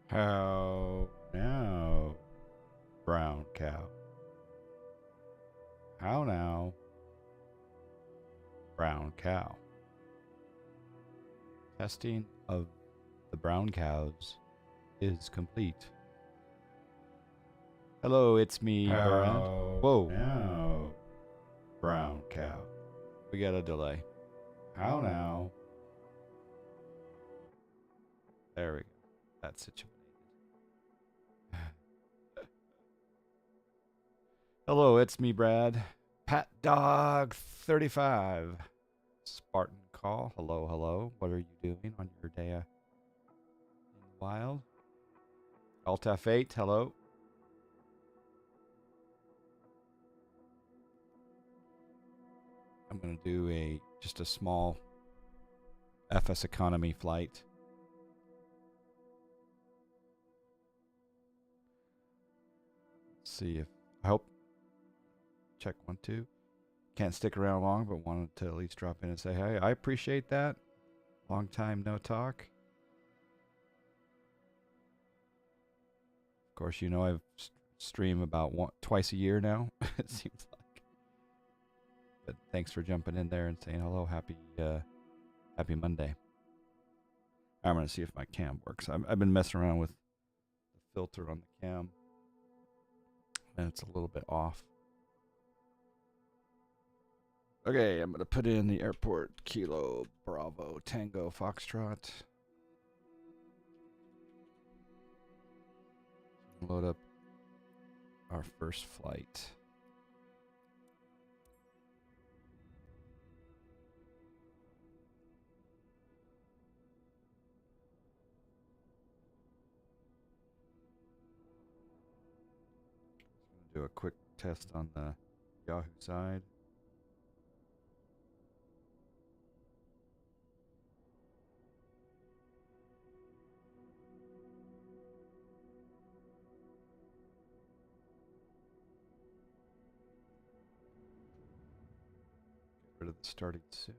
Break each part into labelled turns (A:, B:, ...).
A: How now, brown cow? How now, brown cow? Testing of the brown cows is complete. Hello, it's me, Brad. Whoa. Now, brown cow. We got a delay. How now? There we go. That's situated. Hello, it's me, Brad. Pat Dog 35. Spartan Call. Hello, hello. What are you doing on your day in the wild? Alt F8. Hello. I'm going to do just a small FSEconomy flight. Let's see if I hope. Check 1 2. Can't stick around long, but wanted to at least drop in and say hey. I appreciate that. Long time no talk. Of course, you know I've stream about twice a year now. It seems like. But thanks for jumping in there and saying hello. Happy Monday. I'm gonna see if my cam works. I've been messing around with the filter on the cam, and it's a little bit off. Okay, I'm gonna put in the airport Kilo Bravo Tango Foxtrot. Load up our first flight. Do a quick test on the Yahoo side. Get rid of the starting soon.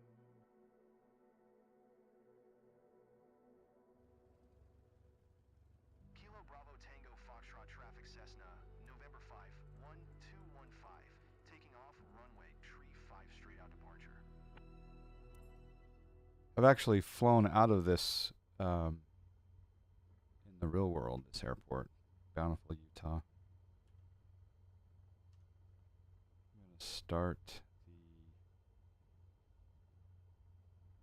B: Kilo Bravo Tango Foxtrot traffic Cessna, November 5, 1215, taking off runway tree 5 straight out departure.
A: I've actually flown out of this in the real world, this airport, Bountiful, Utah. I'm going to start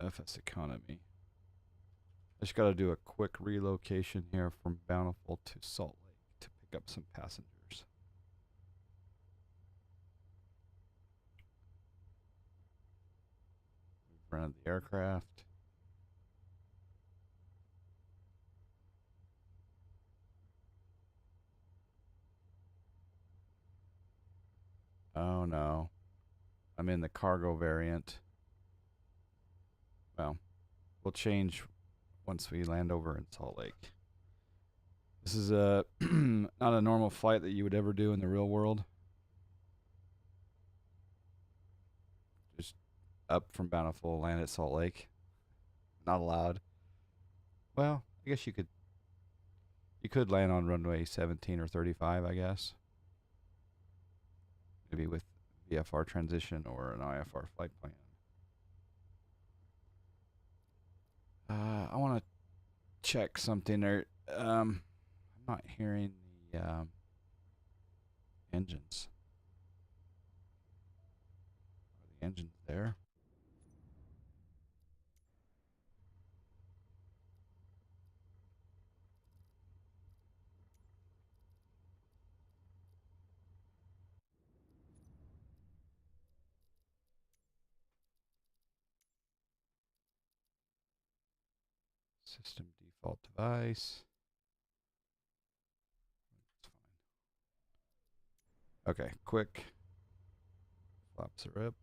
A: the FSEconomy. I just got to do a quick relocation here from Bountiful to Salt Lake to pick up some passengers. We've rented the aircraft. Oh no. I'm in the cargo variant. Well, we'll change once we land over in Salt Lake. This is not a normal flight that you would ever do in the real world. Just up from Bountiful, land at Salt Lake. Not allowed. Well, I guess you could land on runway 17 or 35, I guess. Maybe with VFR transition or an IFR flight plan. I want to check something there. I'm not hearing the engines. Are the engines there? System default device. That's fine. Okay, quick. Flaps are up.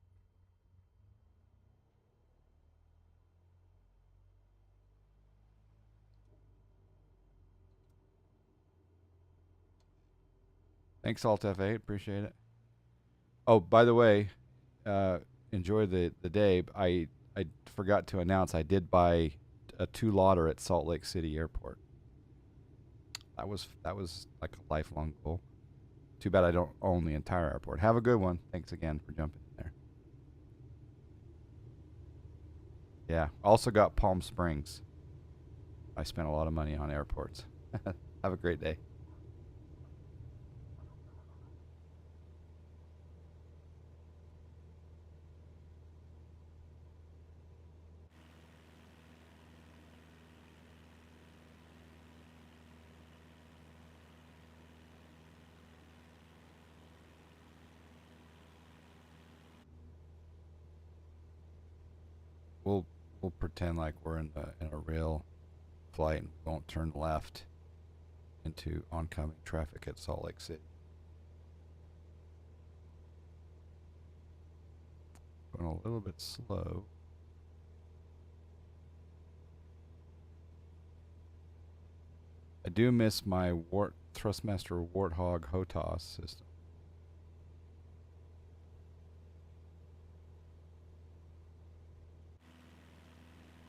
A: Thanks, Alt F8. Appreciate it. Oh, by the way, enjoy the day. I forgot to announce I did buy a 2-lotter at Salt Lake City Airport. That was like a lifelong goal. Too bad I don't own the entire airport. Have a good one. Thanks again for jumping in there. Yeah. Also got Palm Springs. I spent a lot of money on airports. Have a great day. We'll we'll pretend like we're in a real flight and won't turn left into oncoming traffic at Salt Lake City. Going a little bit slow. I do miss my Thrustmaster Warthog HOTAS system.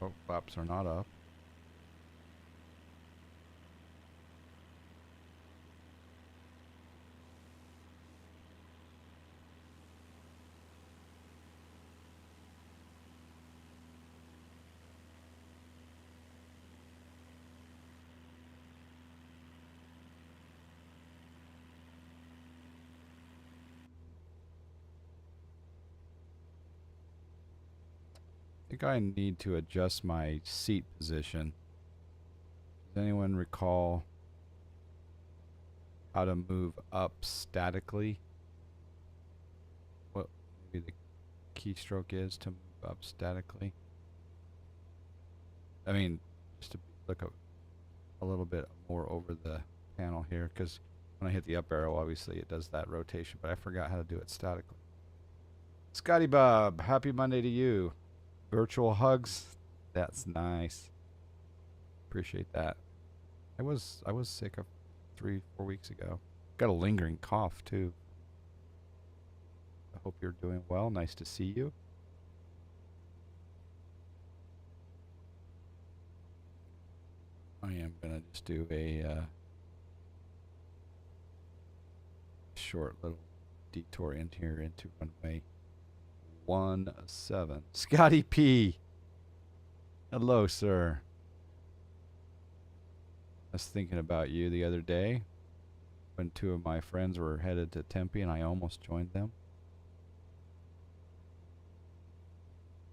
A: Oh, flaps are not up. I think I need to adjust my seat position. Does anyone recall how to move up statically? What maybe the keystroke is to move up statically? I mean, just to look a little bit more over the panel here, because when I hit the up arrow, obviously it does that rotation, but I forgot how to do it statically. Scotty Bob, happy Monday to you. Virtual hugs. That's nice. Appreciate that. I was sick 3-4 weeks ago. Got a lingering cough too. I hope you're doing well. Nice to see you. I am gonna just do a short little detour in here into runway 17. Scotty P. Hello, sir. I was thinking about you the other day when 2 of my friends were headed to Tempe and I almost joined them.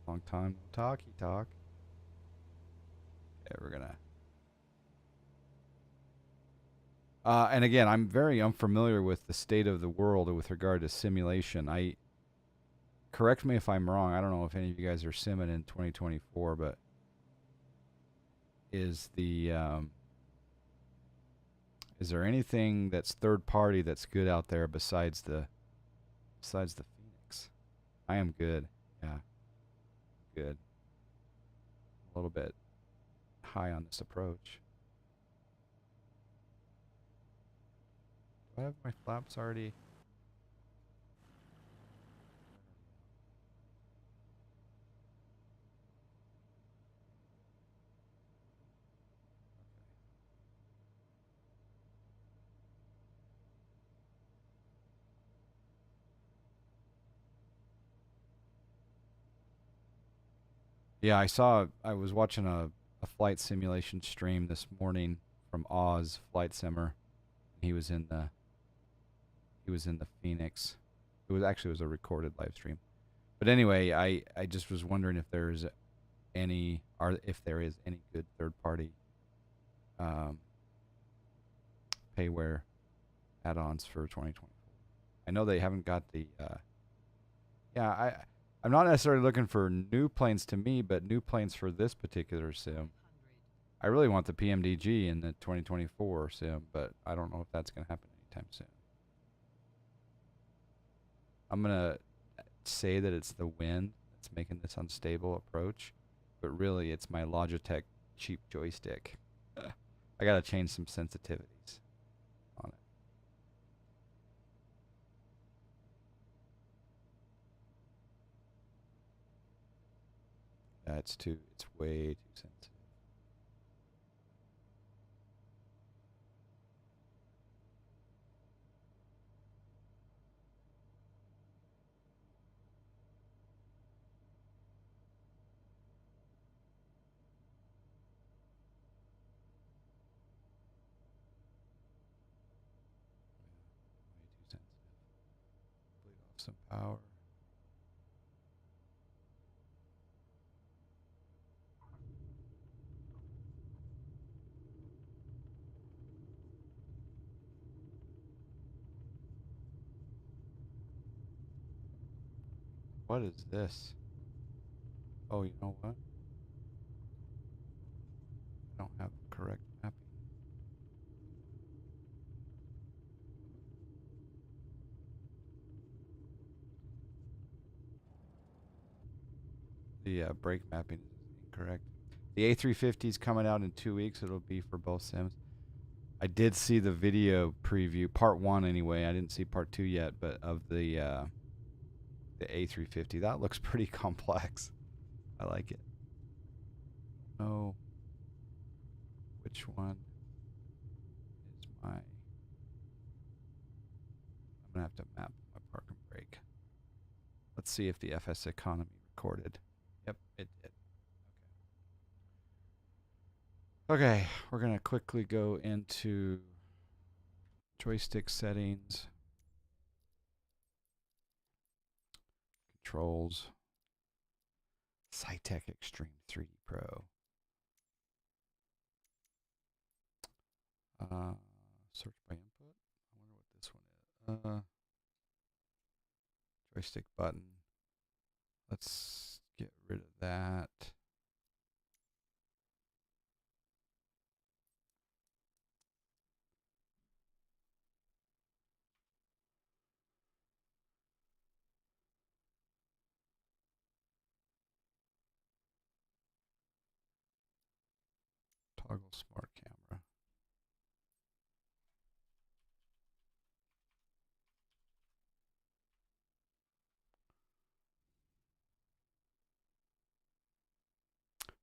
A: Long time no talky talk. Yeah, we're gonna. And again, I'm very unfamiliar with the state of the world with regard to simulation. Correct me if I'm wrong. I don't know if any of you guys are simming in 2024, but is there anything that's third party that's good out there besides the Phoenix? I am good. Yeah, good. A little bit high on this approach. Do I have my flaps already? Yeah, I was watching a flight simulation stream this morning from Oz Flight Simmer. He was in the Phoenix. It was a recorded live stream. But anyway, I just was wondering if there is any good third party um, payware add-ons for 2024. I know they haven't got the I'm not necessarily looking for new planes to me, but new planes for this particular sim. I really want the PMDG in the 2024 sim, but I don't know if that's going to happen anytime soon. I'm going to say that it's the wind that's making this unstable approach, but really it's my Logitech cheap joystick. I got to change some sensitivities on it. It's way too sensitive. Some power. What is this? Oh, you know what? I don't have the correct mapping. The brake mapping is incorrect. The A350 is coming out in 2 weeks. It'll be for both sims. I did see the video preview, part 1 anyway. I didn't see part 2 yet, but of the A350. That looks pretty complex. I like it. Oh, which one is my... I'm going to have to map my park and brake. Let's see if the FSEconomy recorded. Yep, it did. Okay, we're going to quickly go into joystick settings, controls, Cytec Extreme 3D Pro. Search by input. I wonder what this one is. Joystick button. Let's get rid of that. Toggle smart camera.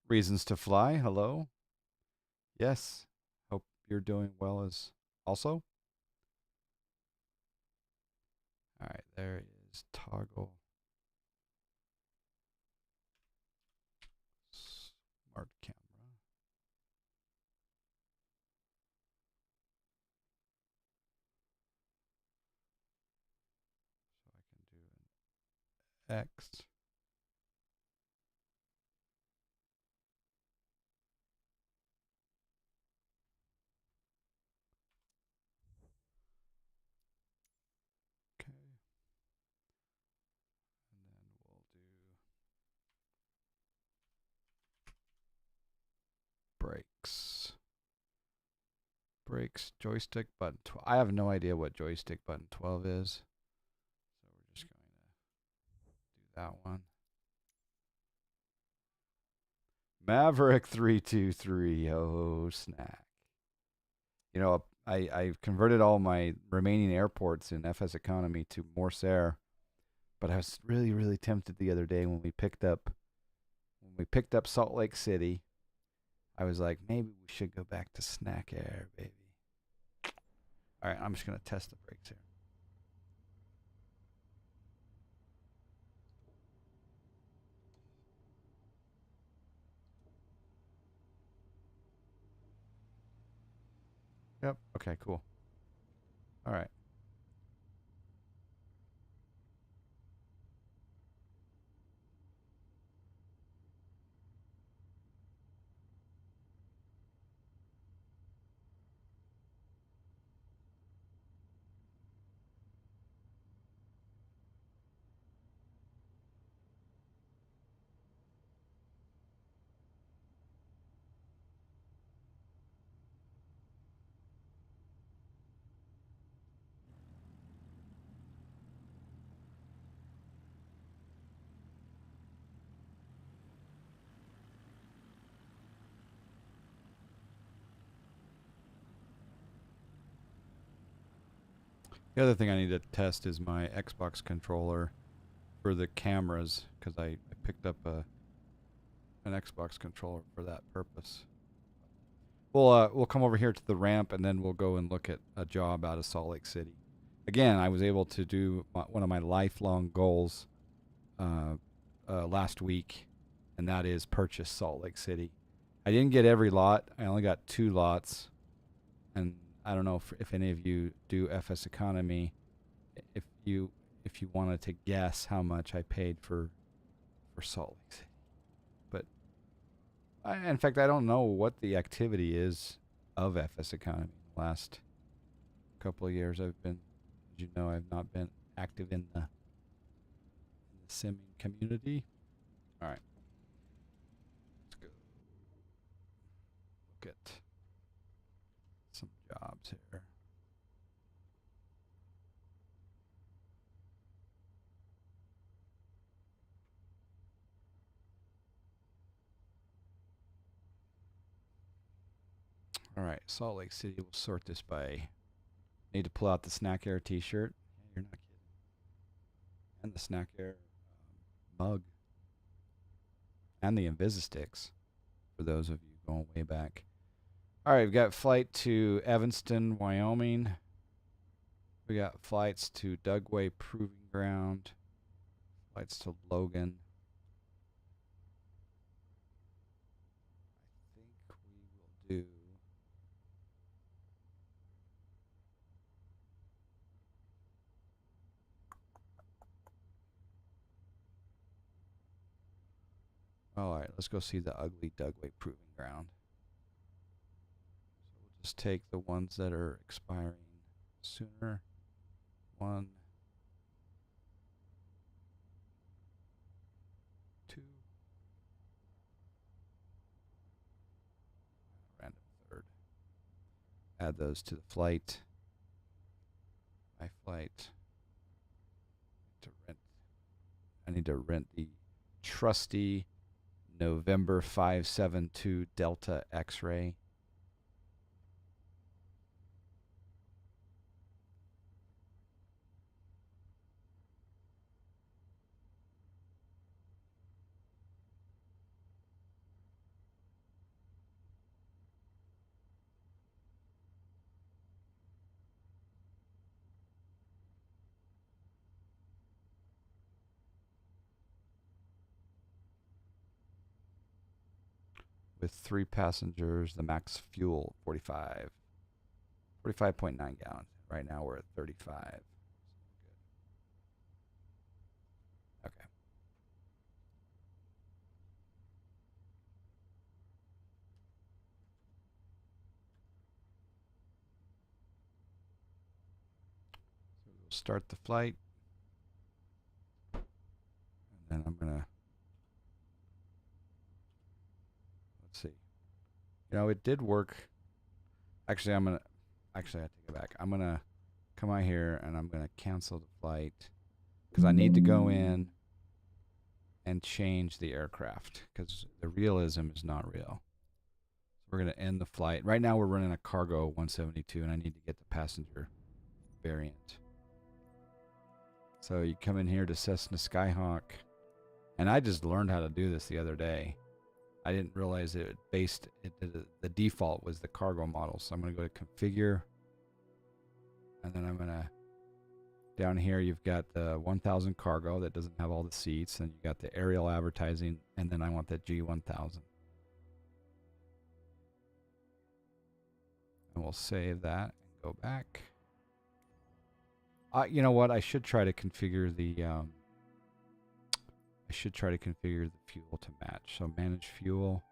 A: Reasons to fly. Hello. Yes. Hope you're doing well as also. All right, there is toggle smart camera. So I can do an X. Okay. And then we'll do brakes. Brakes, joystick button 12. I have no idea what joystick button 12 is. So we're just going to do that one. Maverick 323. Oh, snack. You know, I've converted all my remaining airports in FSEconomy to Morse Air, but I was really, really tempted the other day when we picked up Salt Lake City. I was like, maybe we should go back to Snack Air, baby. All right, I'm just going to test the brakes here. Yep. Okay, cool. All right. The other thing I need to test is my Xbox controller for the cameras, because I picked up an Xbox controller for that purpose. We'll come over here to the ramp, and then we'll go and look at a job out of Salt Lake City. Again, I was able to do one of my lifelong goals last week, and that is purchase Salt Lake City. I didn't get every lot. I only got 2 lots, and I don't know if any of you do FSEconomy. If you if you wanted to guess how much I paid for Salt Lake City. But in fact, I don't know what the activity is of FSEconomy in the last couple of years. I've been, as you know, I've not been active in the simming community. All right, let's go look at some jobs here. All right, Salt Lake City. We'll sort this by. Need to pull out the Snack Air T-shirt. Yeah, you're not kidding. And the Snack Air mug. And the Invisisticks, for those of you going way back. All right, we've got flight to Evanston, Wyoming. We got flights to Dugway Proving Ground. Flights to Logan. I think we will do. All right, let's go see the ugly Dugway Proving Ground. So we'll just take the ones that are expiring sooner. 1, 2, random third. Add those to the flight. My flight. I need to rent the trusty November 572 Delta X-ray. With 3 passengers, the max fuel 45.9 gallons. Right now we're at 35. Okay. So we'll start the flight. And then I'm going to, let's see. You know, it did work. Actually, I take it back. I'm going to come out here and I'm going to cancel the flight because I need to go in and change the aircraft because the realism is not real. So we're going to end the flight. Right now we're running a cargo 172 and I need to get the passenger variant. So you come in here to Cessna Skyhawk, and I just learned how to do this the other day. I didn't realize the default was the cargo model. So I'm going to go to configure, and then I'm going to, down here you've got the 1000 cargo that doesn't have all the seats, and you got the aerial advertising, and then I want that G1000. And we'll save that and go back. You know what? I should try to configure the fuel to match. So manage fuel.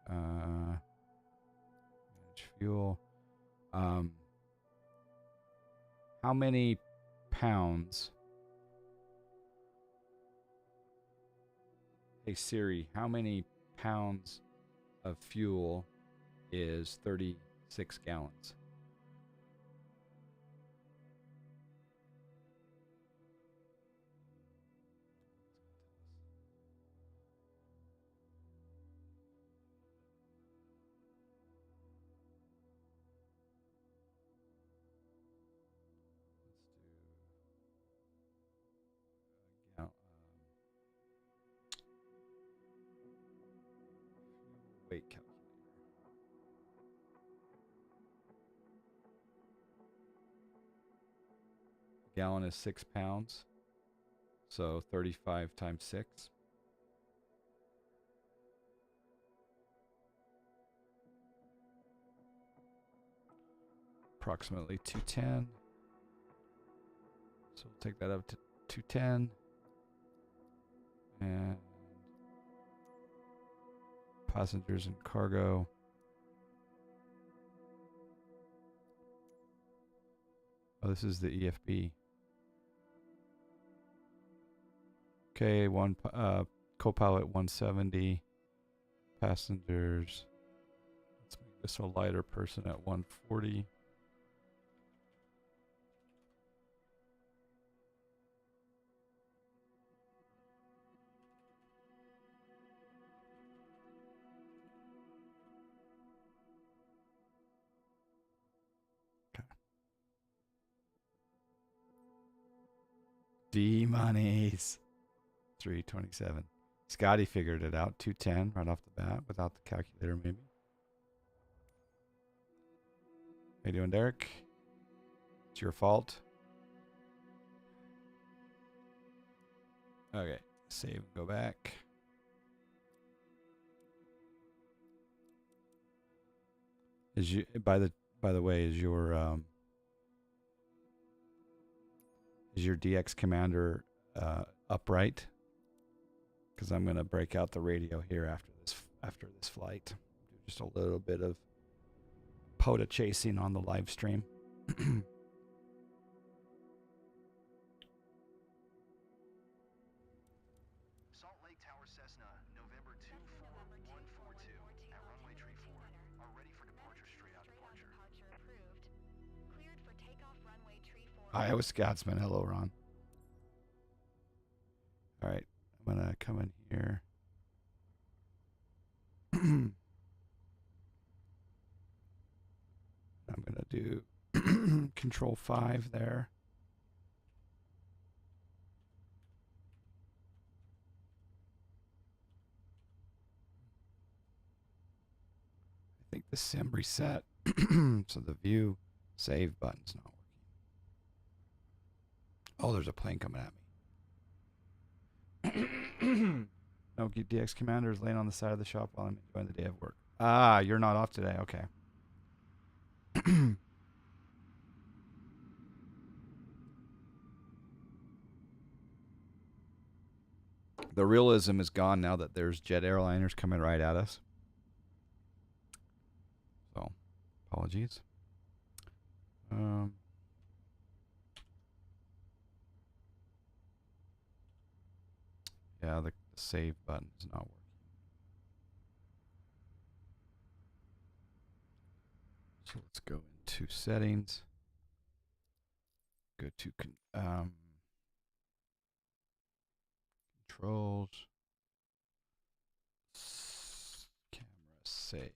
A: Manage fuel. How many pounds? Hey Siri, how many pounds of fuel is 36 gallons? Weight calculator. Gallon is 6 pounds. So 35 times 6. Approximately 210. So we'll take that up to 210. And passengers and cargo. Oh, this is the EFB. Okay, co-pilot 170. Passengers. Let's make this a lighter person at 140. D-monies. 327. Scotty figured it out. 210 right off the bat without the calculator, maybe. How you doing, Derek? It's your fault. Okay. Save and go back. Is you by the way, is your DX commander upright? Because I'm gonna break out the radio here after this flight. Do just a little bit of POTA chasing on the live stream.
B: Salt Lake Tower Cessna, November 24142 at runway tree 4. Are ready for departure, straight out departure. Approved. Cleared for takeoff runway tree 4.
A: Iowa Scotsman. Hello, Ron. All right. I'm going to come in here. I'm going to do control 5 there. I think the sim reset, so the view save button's not working. Oh, there's a plane coming at me. No, DX Commander is laying on the side of the shop while I'm enjoying the day of work. Ah, you're not off today. Okay. The realism is gone now that there's jet airliners coming right at us. So, apologies. Yeah, the save button is not working. So let's go into settings. Go to controls. Camera save.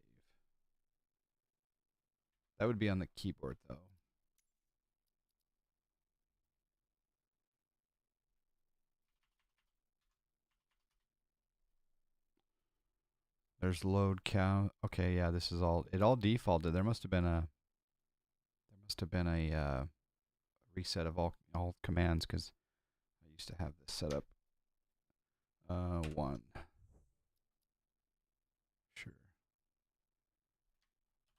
A: That would be on the keyboard though. There's load count. Okay, yeah, this is all. It all defaulted. There must have been a reset of all commands because I used to have this set up. 1. Sure.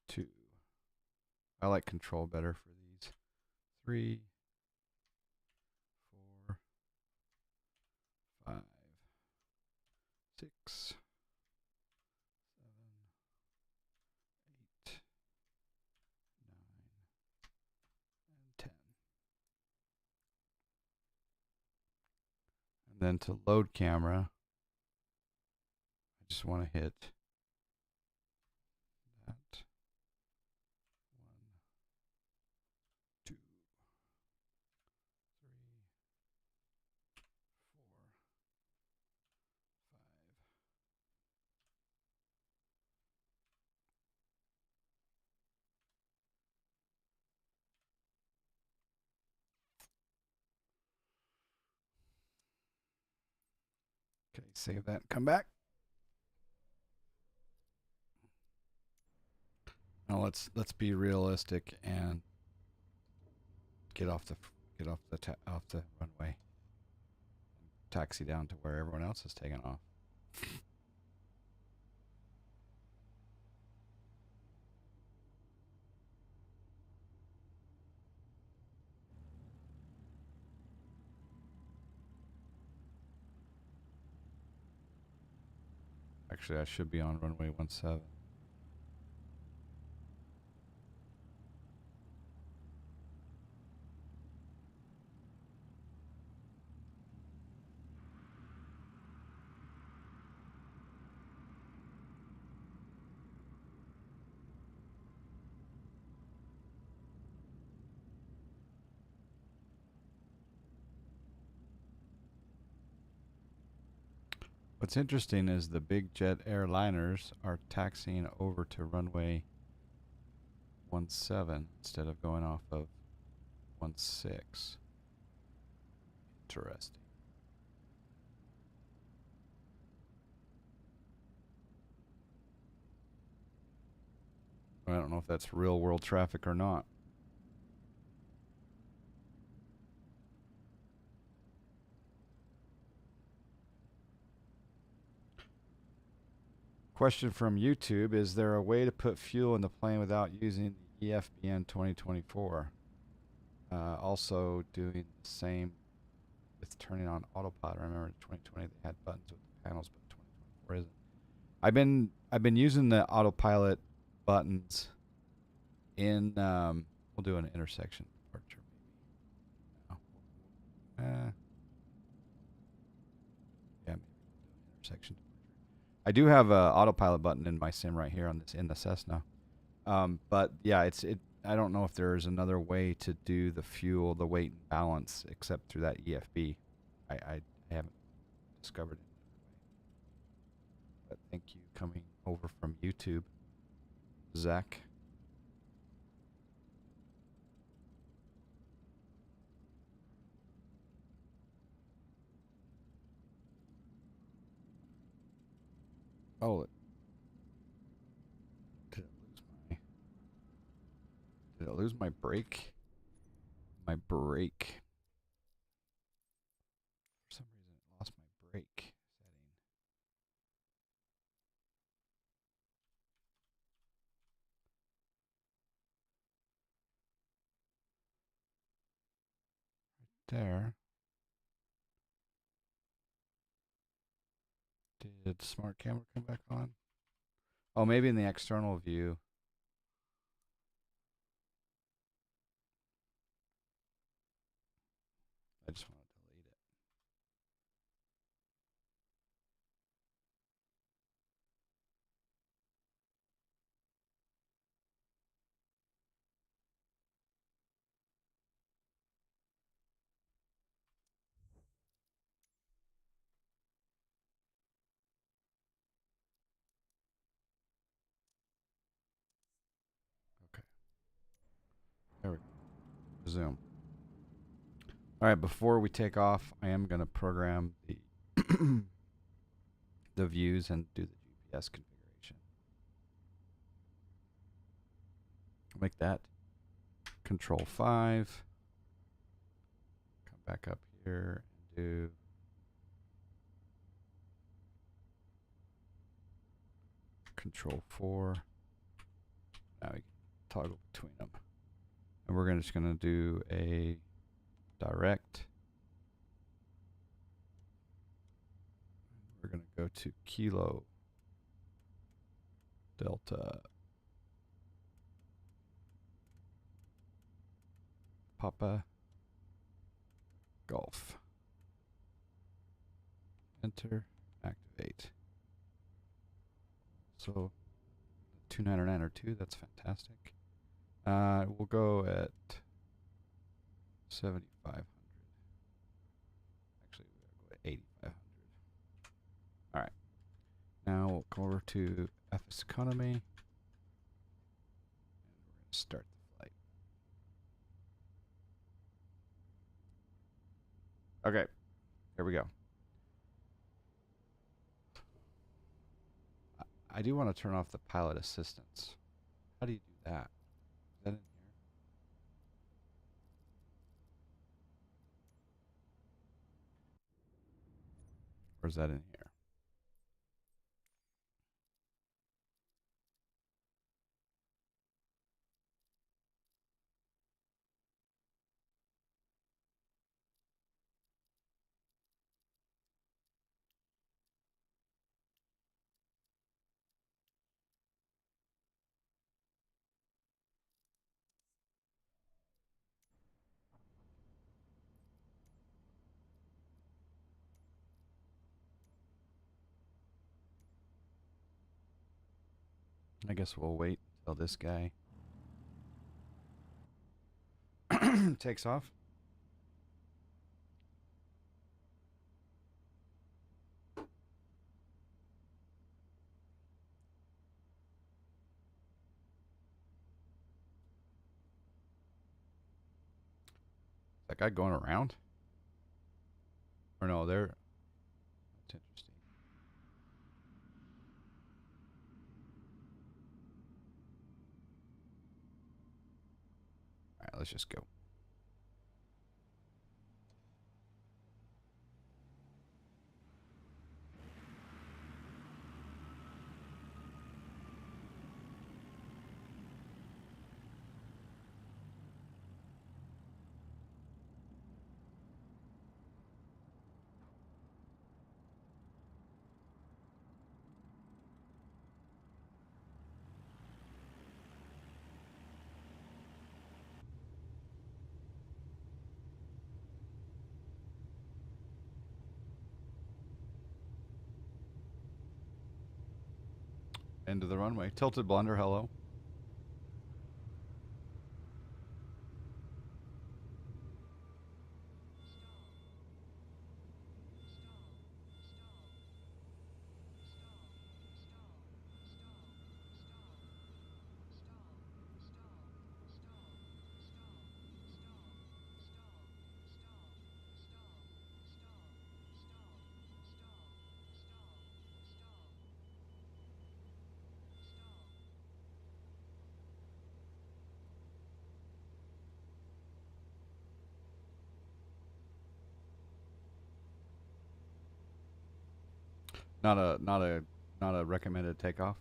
A: 2. I like control better for these. 3. 4. 5. 6. 7. 8. 9. And 10. And then to load camera, I just want to hit that. 1, 2, 3, 4, 5. Okay, save that. Come back. Now let's be realistic and get off the runway. Taxi down to where everyone else is taking off. Actually, I should be on runway 17. What's interesting is the big jet airliners are taxiing over to runway 17 instead of going off of 16. Interesting. I don't know if that's real world traffic or not. Question from YouTube: is there a way to put fuel in the plane without using the EFBN 2024? Also doing the same with turning on autopilot. I remember in 2020 they had buttons with the panels, but 2024 isn't. I've been using the autopilot buttons in we'll do an intersection departure maybe. No. Yeah, maybe we'll do an intersection departure. I do have a autopilot button in my sim right here on this in the Cessna. But yeah, it. I don't know if there's another way to do the fuel, the weight and balance, except through that EFB. I haven't discovered another way. But thank you coming over from YouTube, Zach. Oh, did it lose my? Did it lose my brake? My brake. For some reason, it lost my brake setting. There. Did smart camera come back on? Oh, maybe in the external view. I just want to delete it. Okay. There we go. Resume. All right, before we take off, I am going to program the the views and do the GPS configuration. Make that Control 5. Come back up here and do Control 4. Now we can toggle between them. And we're just going to do a direct. We're going to go to Kilo Delta Papa Golf. Enter, activate. So 299 or 2, that's fantastic. We'll go at 7,500. Actually, we'll go at 8,500. All right. Now we'll go over to FSEconomy. And we're going to start the flight. Okay. Here we go. I do want to turn off the pilot assistance. How do you do that? Is that in here? Or is that in here? I guess we'll wait till this guy takes off. That guy going around? Or no, they're... That's interesting. All right, let's just go. End of the runway. Tilted blunder, hello. Not a recommended takeoff.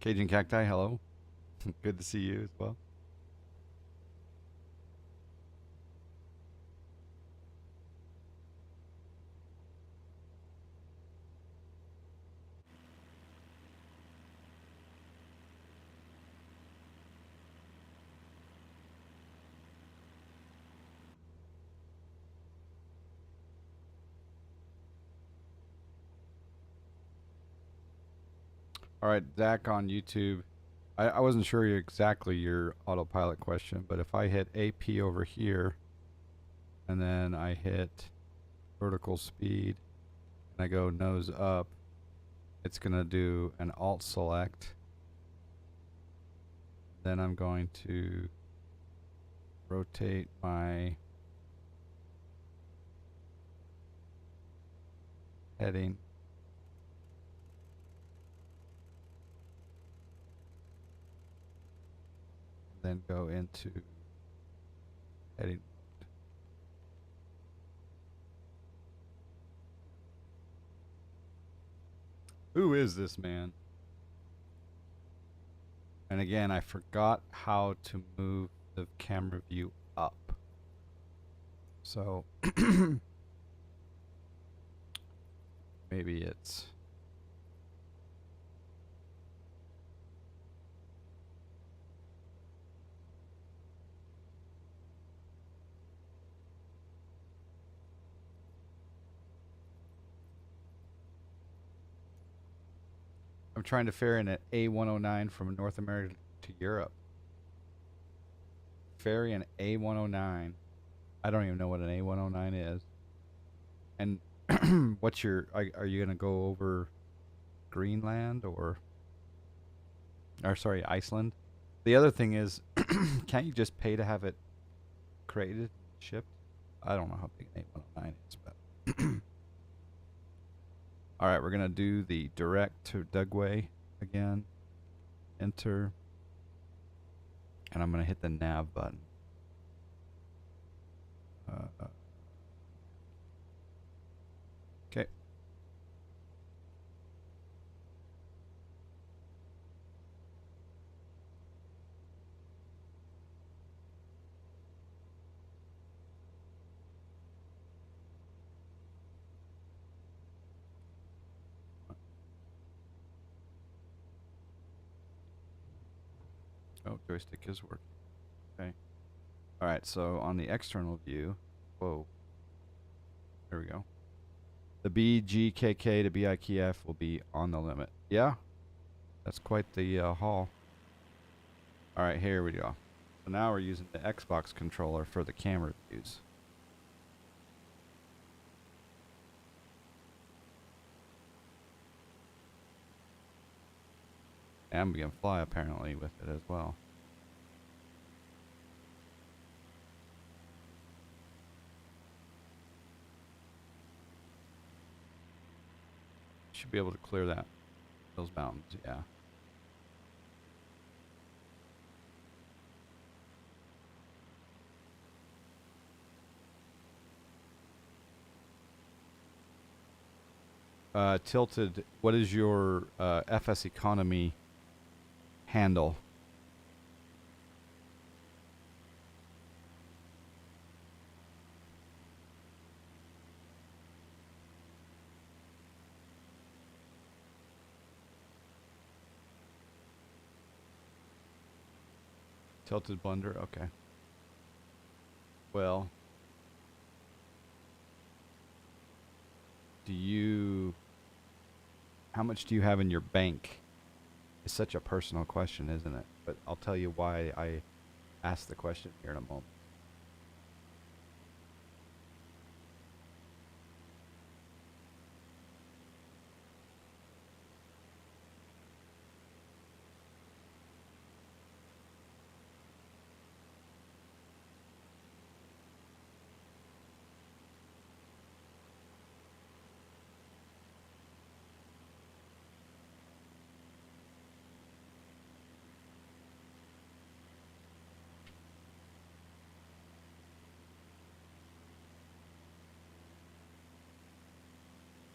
A: Cajun Cacti, hello. Good to see you as well. All right, Zach on YouTube. I wasn't sure exactly your autopilot question, but if I hit AP over here, and then I hit vertical speed, and I go nose up, it's going to do an alt select. Then I'm going to rotate my heading. Then go into heading mode. Who is this man? And again, I forgot how to move the camera view up. So maybe it's... I'm trying to fare in an A109 from North America to Europe. Ferry an A109. I don't even know what an A109 is. And what's your... Are you going to go over Greenland or sorry, Iceland? The other thing is, can't you just pay to have it created, shipped? I don't know how big an A109 is, but... All right, we're going to do the direct to Dugway again. Enter. And I'm going to hit the nav button. Okay. Oh, joystick is working. Okay. All right, so on the external view, whoa. There we go. The BGKK to BIKF will be on the limit. Yeah? That's quite the haul. All right, here we go. So now we're using the Xbox controller for the camera views. And we can fly apparently with it as well. Should be able to clear those mountains, yeah. Tilted, what is your FSEconomy handle? Tilted Blunder, okay. Well, how much do you have in your bank? It's such a personal question, isn't it? But I'll tell you why I asked the question here in a moment.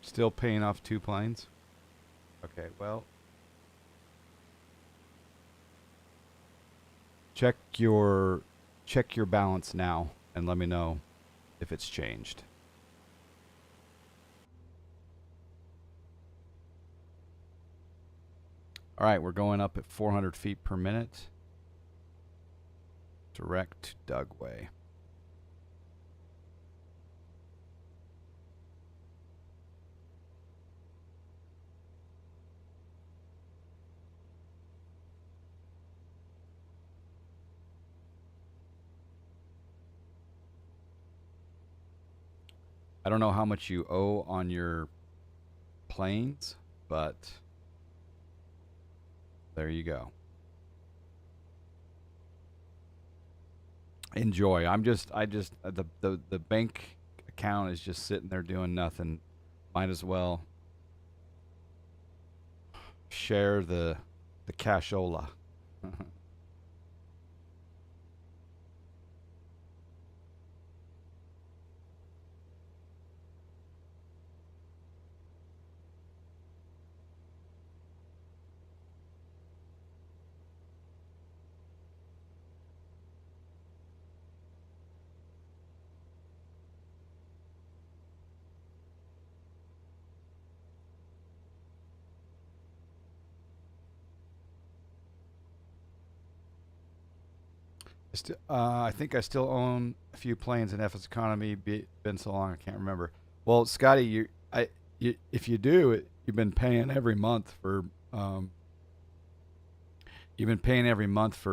A: Still paying off 2 planes? Okay, well, check your balance now and let me know if it's changed. All right, we're going up at 400 feet per minute. Direct to Dugway. I don't know how much you owe on your planes, but there you go. Enjoy. The bank account is just sitting there doing nothing. Might as well share the cashola. I think I still own a few planes in FS Economy. Been so long, I can't remember. Well, Scotty, if you do, you've been paying every month for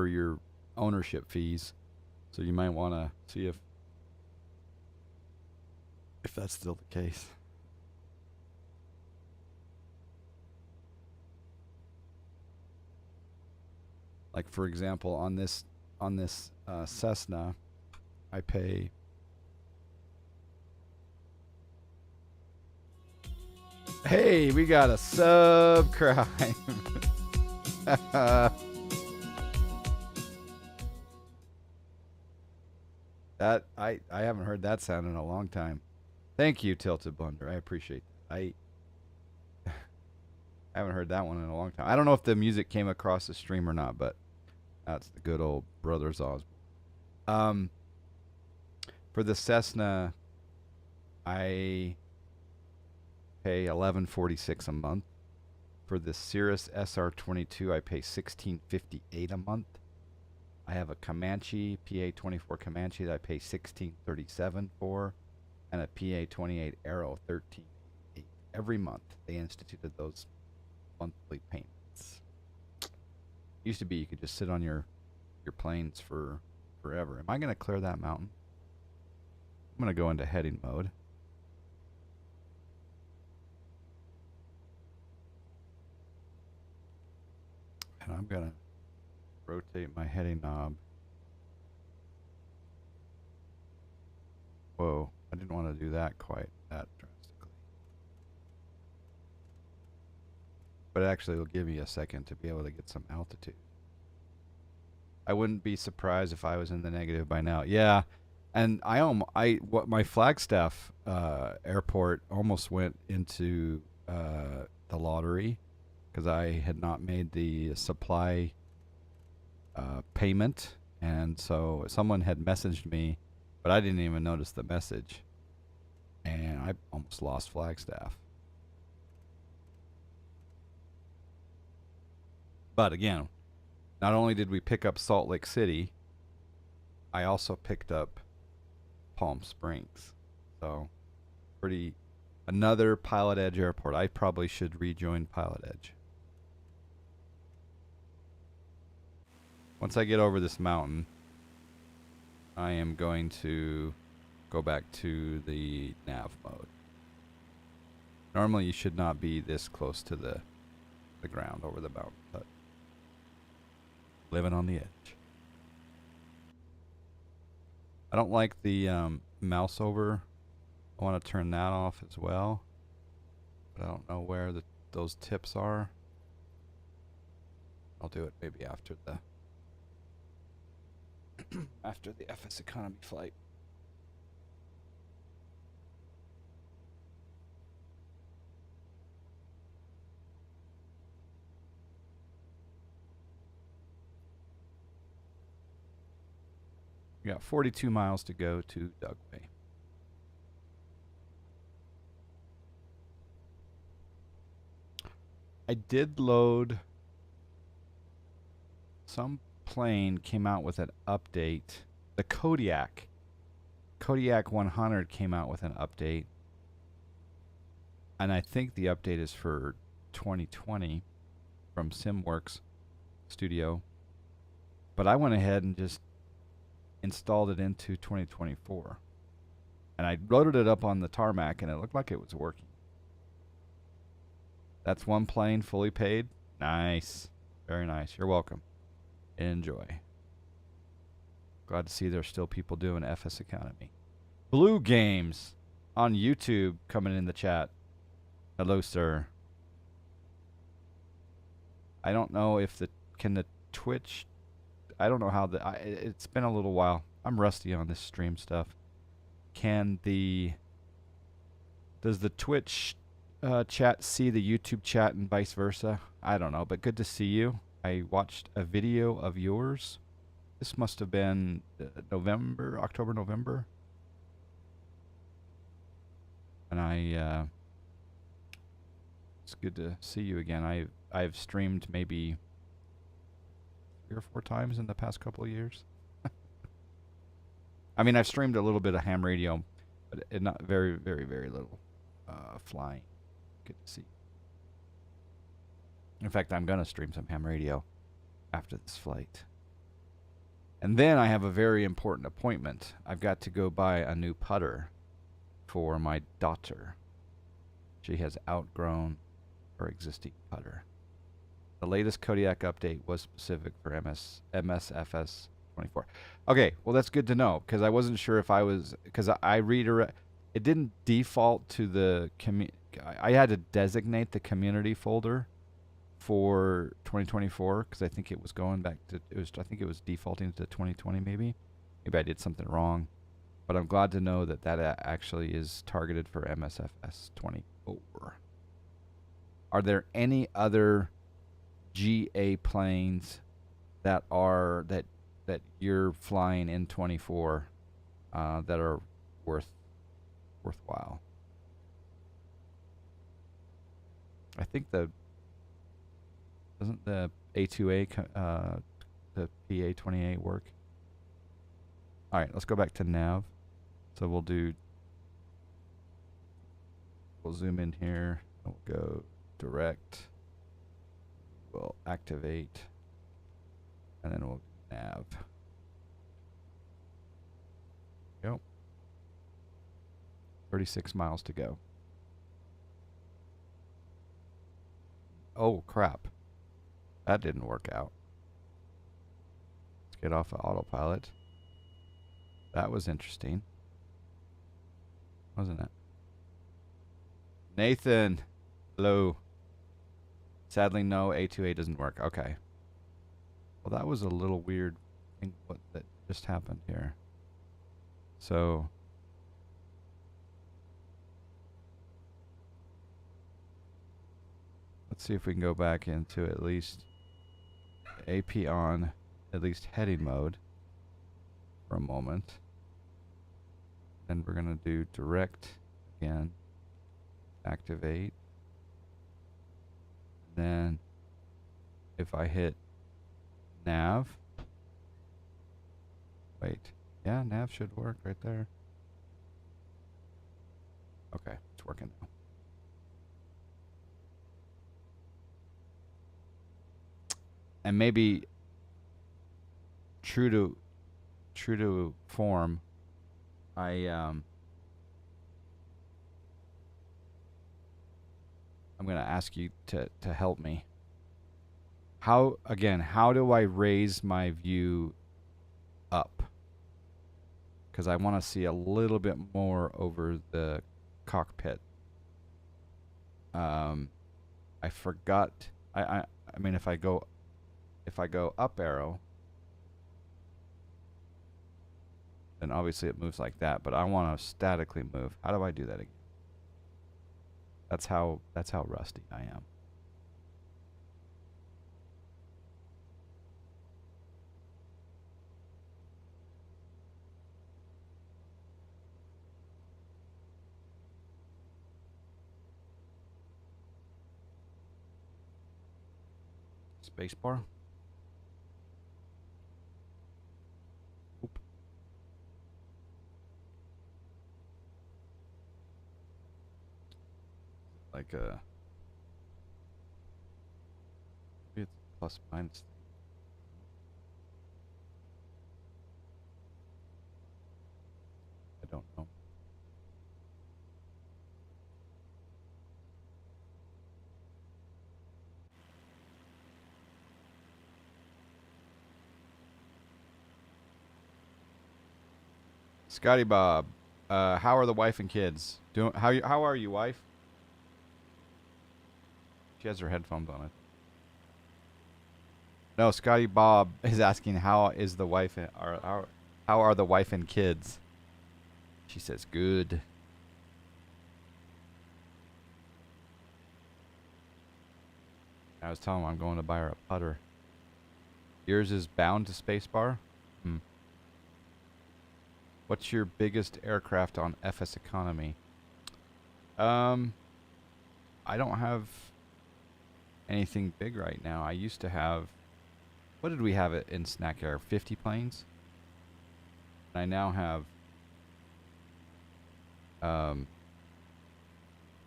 A: your ownership fees. So you might want to see if that's still the case. Like for example, on this Cessna, I pay. Hey, we got a subcrime. That I haven't heard that sound in a long time. Thank you, Tilted Blunder. I appreciate that. I haven't heard that one in a long time. I don't know if the music came across the stream or not, but that's the good old Brothers Osborne. For the Cessna, I pay $11.46 a month. For the Cirrus SR22, I pay $16.58 a month. I have a Comanche PA-24 Comanche that I pay $16.37 for, and a PA-28 Arrow $13.88 every month. They instituted those monthly payments. Used to be you could just sit on your planes for forever. Am I going to clear that mountain? I'm going to go into heading mode. And I'm going to rotate my heading knob. Whoa, I didn't want to do that quite that drastically. But actually it'll give me a second to be able to get some altitude. I wouldn't be surprised if I was in the negative by now. Yeah, and my Flagstaff airport almost went into the lottery because I had not made the supply payment, and so someone had messaged me, but I didn't even notice the message, and I almost lost Flagstaff. But again, not only did we pick up Salt Lake City, I also picked up Palm Springs. So, another Pilot Edge airport. I probably should rejoin Pilot Edge. Once I get over this mountain, I am going to go back to the nav mode. Normally you should not be this close to the ground over the mountain, but living on the edge. I don't like the mouse over. I want to turn that off as well, but I don't know where those tips are. I'll do it maybe after the after the FSEconomy flight. We got 42 miles to go to Dugway. I did load. Some plane came out with an update. The Kodiak 100 came out with an update. And I think the update is for 2020 from SimWorks Studio. But I went ahead and just installed it into 2024. And I loaded it up on the tarmac and it looked like it was working. That's one plane fully paid. Nice. Very nice. You're welcome. Enjoy. Glad to see there's still people doing FSEconomy. Blue Games on YouTube coming in the chat. Hello, sir. I don't know if the Twitch. I don't know how it's been a little while. I'm rusty on this stream stuff. Does the Twitch chat see the YouTube chat and vice versa? I don't know, but good to see you. I watched a video of yours. This must have been October, November. And it's good to see you again. I've streamed maybe 3 or 4 times in the past couple of years. I mean, I've streamed a little bit of ham radio, but not very, very, very little flying. Good to see. In fact, I'm going to stream some ham radio after this flight. And then I have a very important appointment. I've got to go buy a new putter for my daughter. She has outgrown her existing putter. The latest Kodiak update was specific for MSFS 24. Okay, well that's good to know because I wasn't sure if because I redirect. It didn't default to the I had to designate the community folder for 2024 because I think it was going back to I think it was defaulting to 2020 maybe. Maybe I did something wrong, but I'm glad to know that actually is targeted for MSFS 24. Are there any other GA planes that you're flying in 24 that are worthwhile? I think doesn't the A2A the PA28 work? All right, let's go back to nav. So we'll zoom in here and we'll go direct. We'll activate And then we'll do nav. Go. 36 miles to go. Oh, crap. That didn't work out. Let's get off of autopilot. That was interesting. Wasn't it? Nathan. Hello. Sadly, no. A2A doesn't work. Okay. Well, that was a little weird thing what that just happened here. So let's see if we can go back into at least AP on, at least heading mode for a moment. Then we're going to do direct again. Activate. Then if I hit nav. Wait. Yeah, nav should work right there. Okay, it's working now. And maybe true to form, I'm going to ask you to help me. How do I raise my view up? Because I want to see a little bit more over the cockpit. I forgot. I mean, if I go up arrow, then obviously it moves like that. But I want to statically move. How do I do that again? That's how rusty I am. Spacebar. Oop. Like a maybe it's plus minus. I don't know. Scotty Bob, how are the wife and kids? How are you, wife? She has her headphones on it. No, Scotty Bob is asking how is the wife and how are the wife and kids? She says good. I was telling him I'm going to buy her a putter. Yours is bound to spacebar? Hmm. What's your biggest aircraft on FSEconomy? I don't have anything big right now. I used to have, what did we have it in Snack Air? 50 planes? And I now have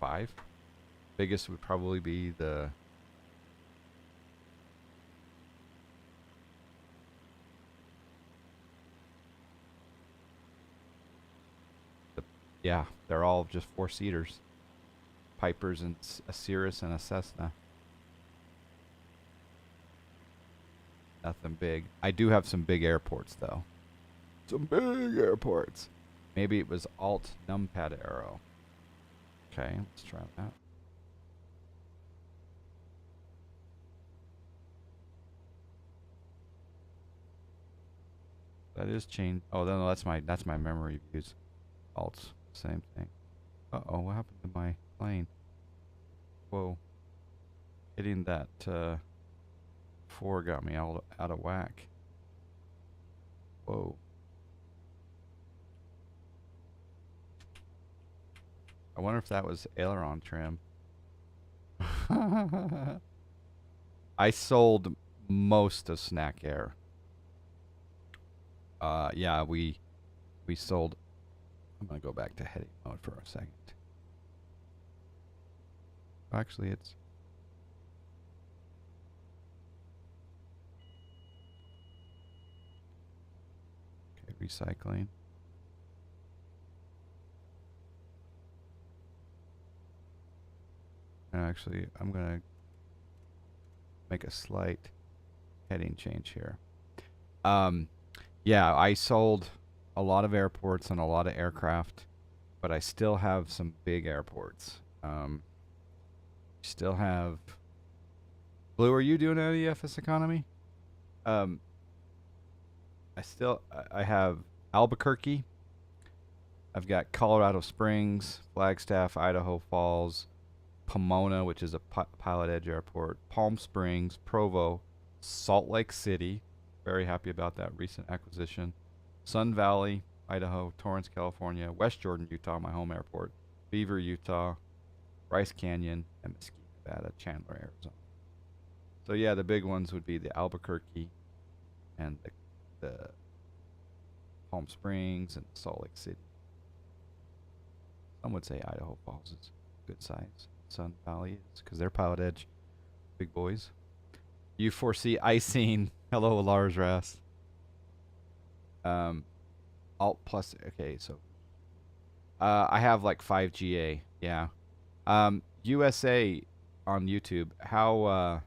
A: 5. Biggest would probably be the yeah, they're all just 4-seaters. Pipers and a Cirrus and a Cessna. Nothing big. I do have some big airports though. Some big airports. Maybe it was Alt numpad arrow. Okay, let's try that. That is change. Oh, no, that's my memory views. Alt, same thing. Uh-oh, what happened to my plane? Whoa. Hitting that 4 got me out of whack. Whoa. I wonder if that was aileron trim. I sold most of Snack Air. Yeah, we sold. I'm gonna go back to heading mode for a second. Actually, it's recycling. And actually, I'm going to make a slight heading change here. Yeah, I sold a lot of airports and a lot of aircraft, but I still have some big airports. Still have Blue. Are you doing any FSEconomy? Um, I have Albuquerque. I've got Colorado Springs, Flagstaff, Idaho Falls, Pomona, which is a Pilot Edge airport, Palm Springs, Provo, Salt Lake City. Very happy about that recent acquisition. Sun Valley, Idaho, Torrance, California, West Jordan, Utah, my home airport, Beaver, Utah, Bryce Canyon, and Mesquite, Nevada, Chandler, Arizona. So yeah, the big ones would be the Albuquerque and the Palm Springs and Salt Lake City. Some would say Idaho Falls is good size. Sun Valley is because they're Pilot Edge, big boys. You foresee icing. Hello, Lars Rass. Alt plus. Okay, so I have like 5 GA. Yeah. USA on YouTube. How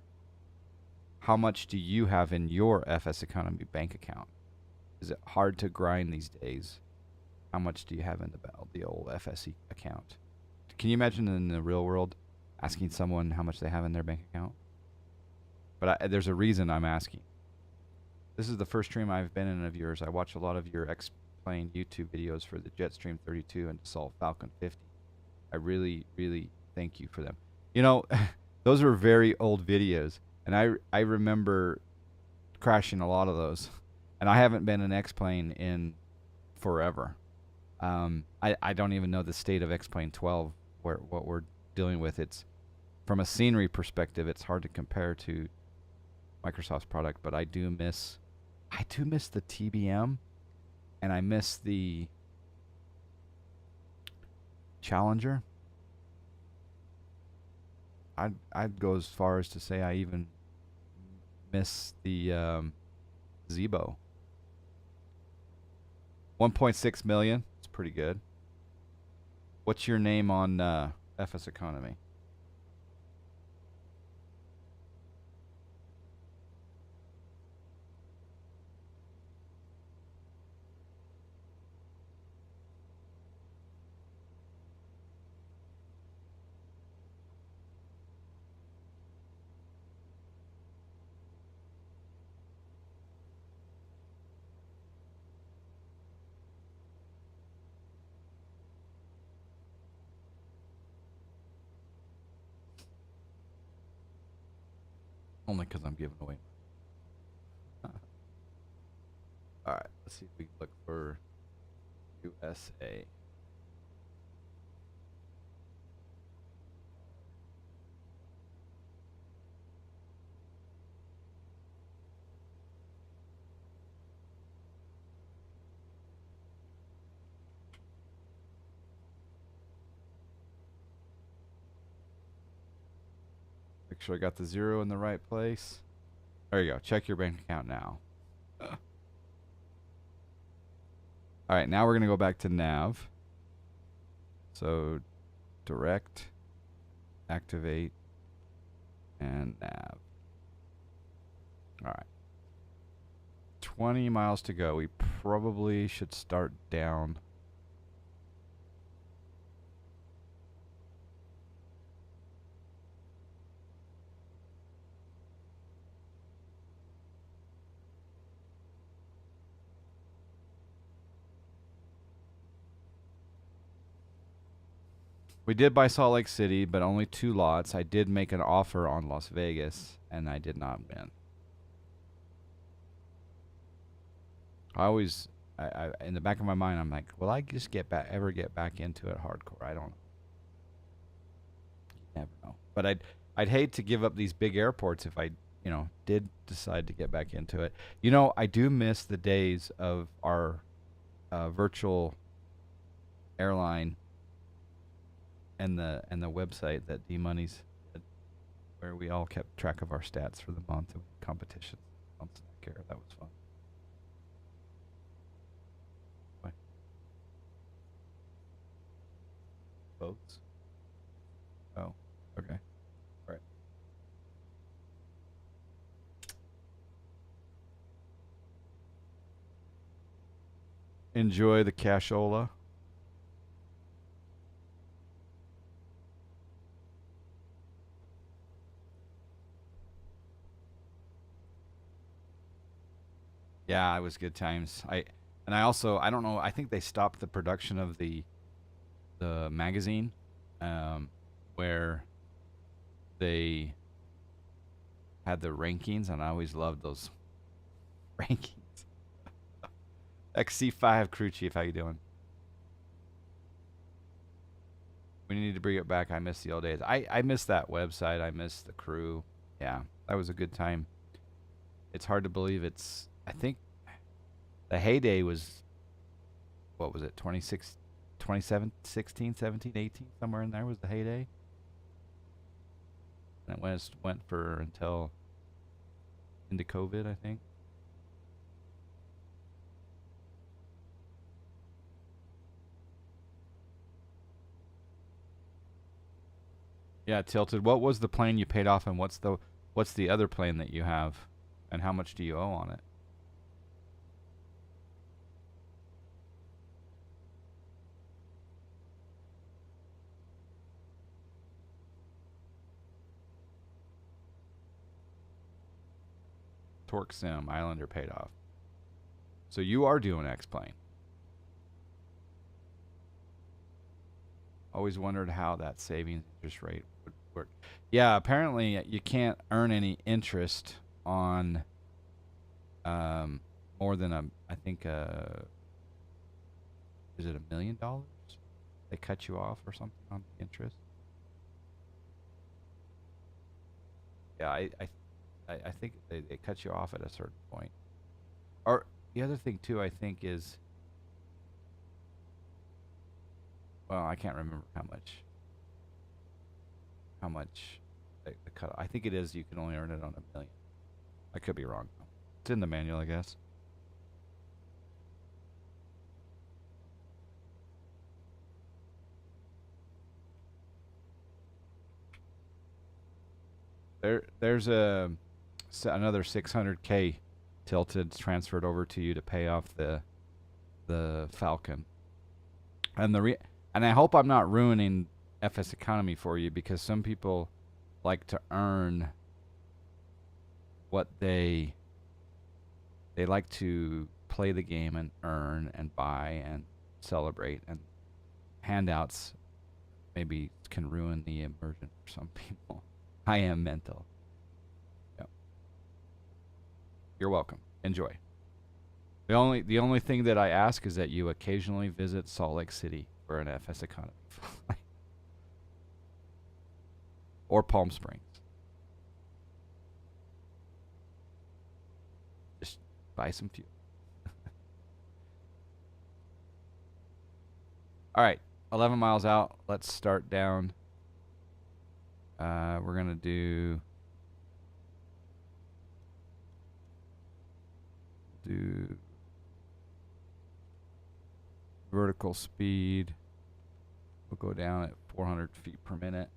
A: much do you have in your FSEconomy bank account? Is it hard to grind these days? How much do you have in the old FSE account? Can you imagine in the real world asking someone how much they have in their bank account? But there's a reason I'm asking. This is the first stream I've been in of yours. I watch a lot of your X-Plane YouTube videos for the Jetstream 32 and Dassault Falcon 50. I really, really thank you for them. You know, those are very old videos, and I remember crashing a lot of those. And I haven't been in X-Plane in forever. I don't even know the state of X-Plane 12, what we're dealing with. It's from a scenery perspective, it's hard to compare to Microsoft's product, but I do miss the TBM, and I miss the Challenger. I'd go as far as to say I even miss the Zebo. 1.6 million. It's pretty good. What's your name on FSEconomy? Only because I'm giving away. All right, let's see if we can look for USA. Make sure I got the 0 in the right place. There you go. Check your bank account now. All right, now we're going to go back to nav. So direct, activate, and nav. All right. 20 miles to go. We probably should start down. We did buy Salt Lake City, but only 2 lots. I did make an offer on Las Vegas, and I did not win. I in the back of my mind, I'm like, will I just ever get back into it hardcore? I don't know. You never know. But I'd hate to give up these big airports if I, did decide to get back into it. I do miss the days of our virtual airline and the website that D-Money's did, where we all kept track of our stats for the month of competition. That was fun. boats. Oh, okay. All right. Enjoy the cashola. Yeah, it was good times. I also I don't know. I think they stopped the production of the magazine, um, where they had the rankings, and I always loved those rankings. XC5 crew chief, how you doing? We need to bring it back. I miss the old days. I miss that website. I miss the crew. Yeah, that was a good time. It's hard to believe it's. I think the heyday was, what was it? 26, 27, 16, 17, 18, somewhere in there was the heyday. And it went for until into COVID, I think. Yeah, tilted. What was the plane you paid off, and what's the other plane that you have, and how much do you owe on it? Torque Sim Islander paid off. So you are doing X plane. Always wondered how that savings interest rate would work. Yeah, apparently you can't earn any interest on um, more than I think is it $1 million? They cut you off or something on the interest. Yeah, I think they cut you off at a certain point. Or the other thing too, I think is, well, I can't remember how much the cut. I think it is you can only earn it on $1 million. I could be wrong. It's in the manual, I guess. There's another 600K tilted transferred over to you to pay off the Falcon. And and I hope I'm not ruining FS economy for you, because some people like to earn what they like to play the game and earn and buy and celebrate, and handouts maybe can ruin the immersion for some people. I am mental. Yep. You're welcome. Enjoy. The only thing that I ask is that you occasionally visit Salt Lake City for an FS economy flight, or Palm Springs. Just buy some fuel. All right, 11 miles out. Let's start down. We're gonna do vertical speed. We'll go down at 400 feet per minute.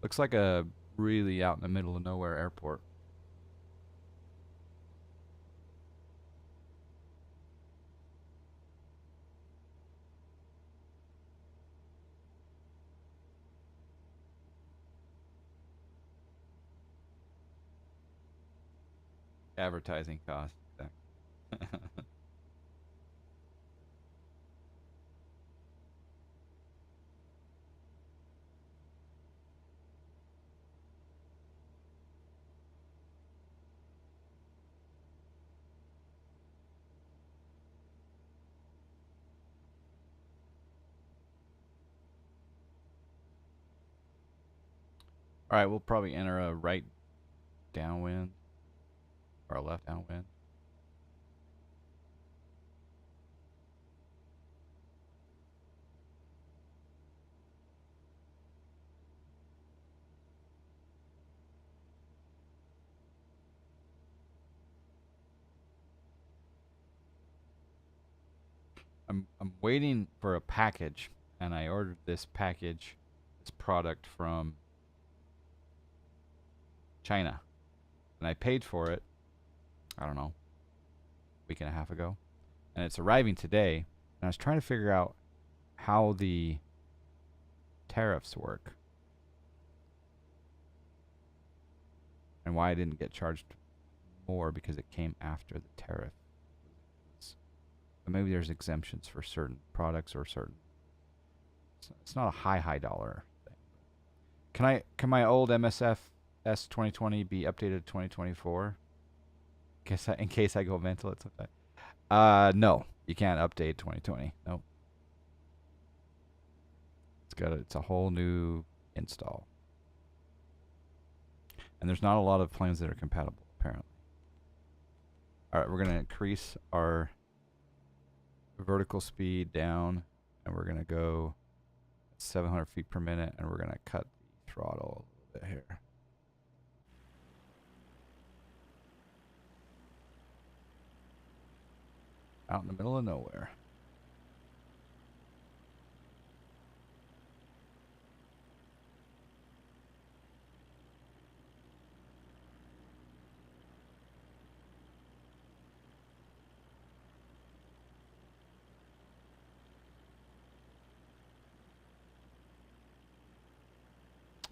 A: Looks like a really out in the middle of nowhere airport. Advertising costs. All right, we'll probably enter a right downwind or a left downwind. I'm waiting for a package, and I ordered this package, this product from China, and I paid for it. I don't know, a week and a half ago, and it's arriving today. And I was trying to figure out how the tariffs work and why I didn't get charged more because it came after the tariff. But maybe there's exemptions for certain products or certain. It's not a high dollar thing. Can my old MSF S2020 be updated to 2024? In case I go mental at some time. No, you can't update 2020. Nope. It's a whole new install. And there's not a lot of planes that are compatible apparently. All right, we're going to increase our vertical speed down, and we're going to go 700 feet per minute, and we're going to cut the throttle a little bit here. Out in the middle of nowhere.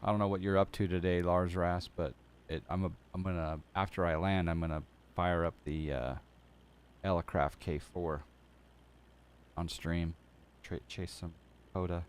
A: I don't know what you're up to today, Lars Rass, but I'm gonna after I land, I'm gonna fire up the Elecraft K4 on stream, chase some POTA.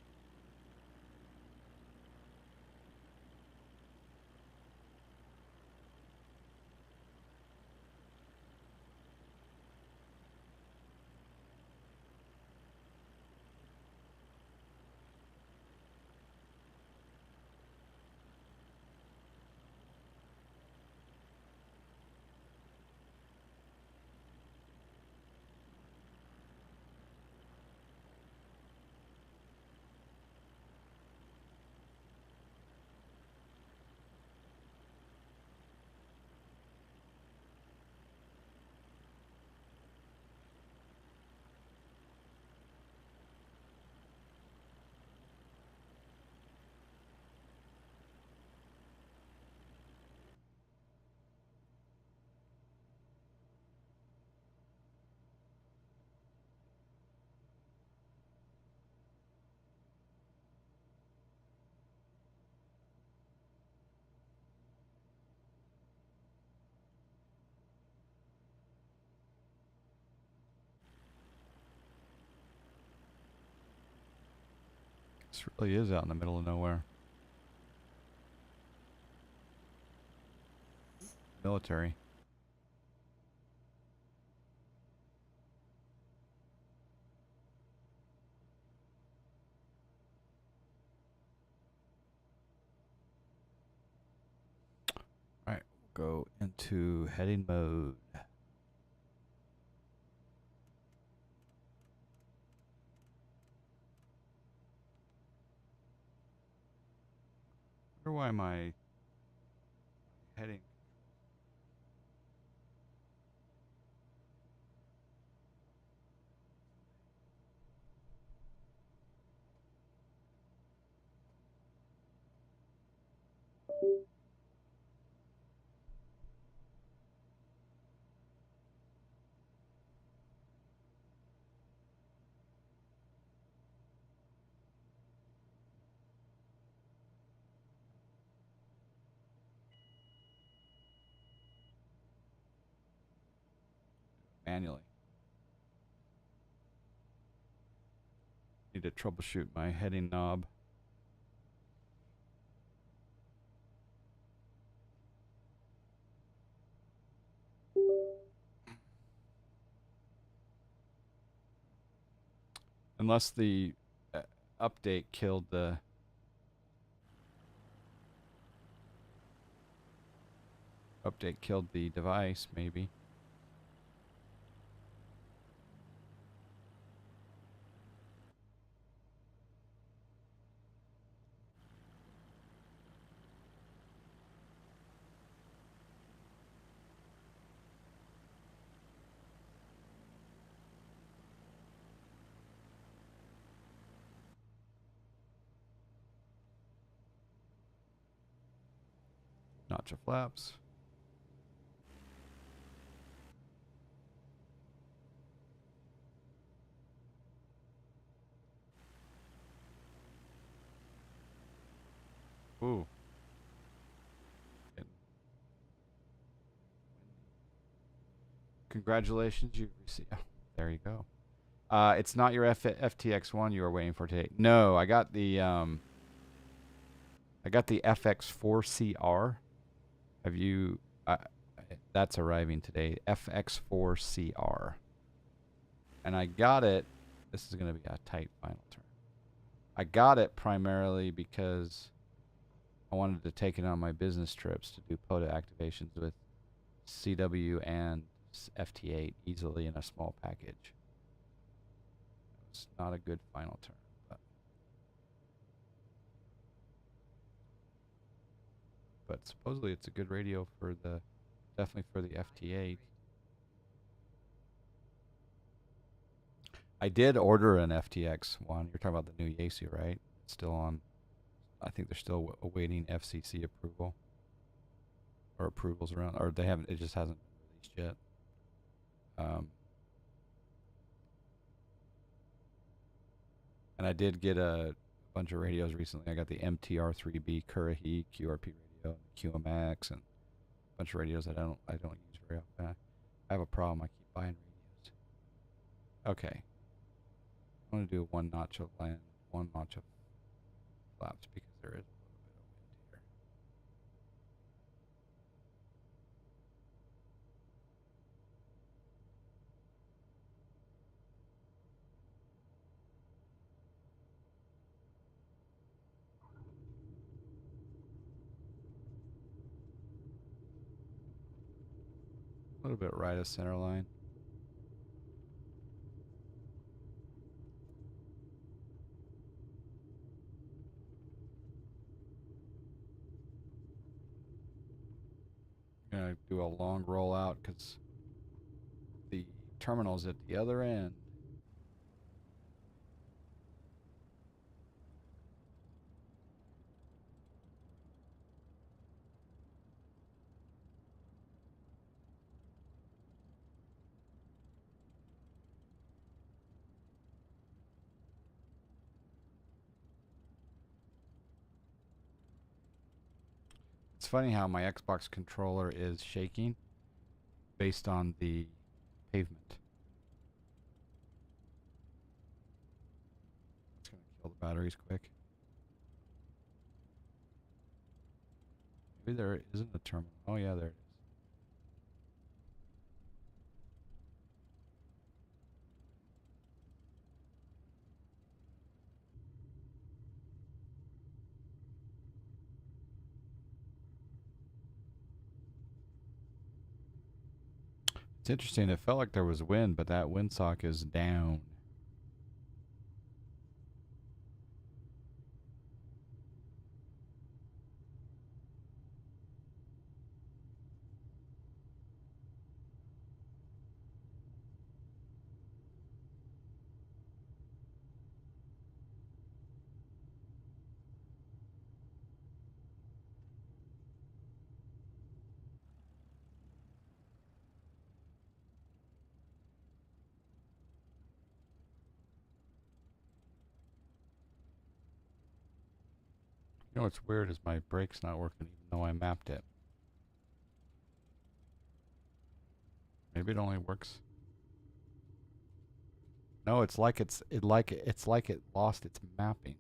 A: This really is out in the middle of nowhere. Military. All right, go into heading mode. I wonder why my heading. Manually. Need to troubleshoot my heading knob. Unless the update killed the device, maybe. Notch of flaps. Ooh. Congratulations, you've received. Oh, there you go. It's not your FTX one you were waiting for today. No, I got the FX4CR. Have you? That's arriving today. FX4CR, and I got it. This is going to be a tight final turn. I got it primarily because I wanted to take it on my business trips to do POTA activations with CW and FT8 easily in a small package. It's not a good final turn, but supposedly it's a good radio for definitely for the FT8. I did order an FTX one. You're talking about the new Yaesu, right? It's still on. I think they're still awaiting FCC approval or approvals around, or they haven't. It just hasn't been released yet. And I did get a bunch of radios recently. I got the MTR3B Kurahi QRP radio, QMX, and a bunch of radios that I don't use very often. I have a problem. I keep buying radios. Okay. I'm going to do one notch of land, one notch of flaps because there is a little bit of wind here. A little bit right of center line. I'm going to do a long roll out because the terminal's at the other end. It's funny how my Xbox controller is shaking based on the pavement. It's going to kill the batteries quick. Maybe there isn't a terminal. Oh yeah, there it is. It's interesting. It felt like there was wind, but that windsock is down. You know what's weird is my brake's not working even though I mapped it. Maybe it only works. No, it's like it lost its mapping.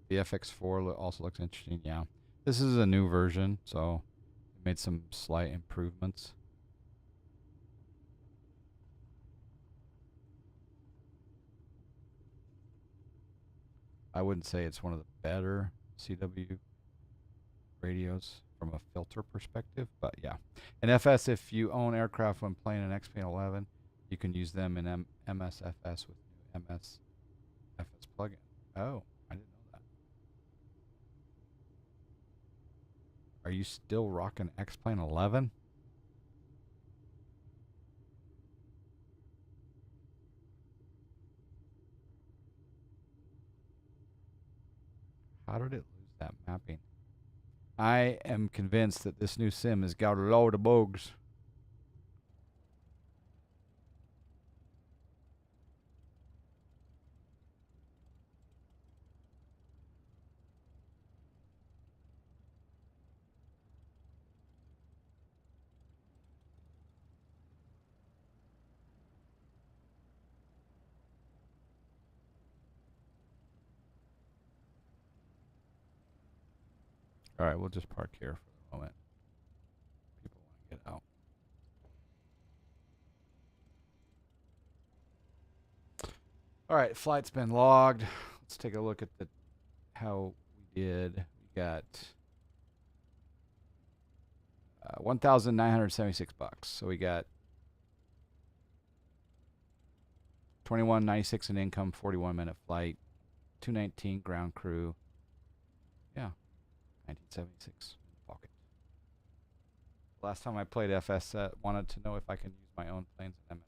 A: The FX4 also looks interesting. Yeah, this is a new version, so it made some slight improvements. I wouldn't say it's one of the better CW radios from a filter perspective, but yeah. And FS, if you own aircraft when playing an X-Plane 11, you can use them in MSFS with new MSFS plugin. Oh, I didn't know that. Are you still rocking X-Plane 11? How did it lose that mapping? I am convinced that this new sim has got a load of bugs. All right, we'll just park here for the moment. People want to get out. All right, flight's been logged. Let's take a look at how we did. We got 1,976 bucks. So we got 21.96 in income, 41-minute flight, 219 ground crew. Yeah, 1976 in the pocket. Last time I played FS, wanted to know if I can use my own planes in MSFS.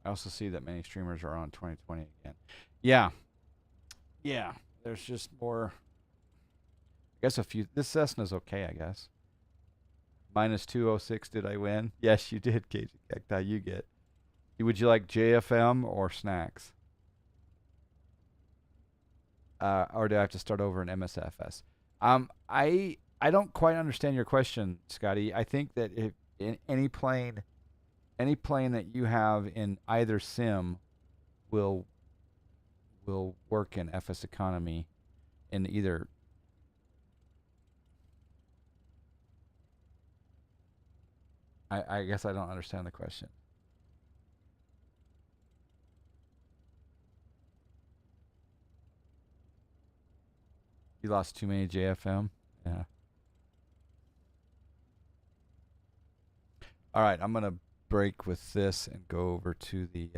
A: I also see that many streamers are on 2020 again. Yeah, yeah. There's just more. I guess a few. This Cessna's okay, I guess. Minus 206. Did I win? Yes, you did, Cajun Cacti. You get. Would you like JFM or snacks? Or do I have to start over in MSFS? I don't quite understand your question, Scotty. I think that if in any plane that you have in either sim will work in FSEconomy in either. I guess I don't understand the question. You lost too many JFM. Yeah. All right, I'm gonna break with this and go over to the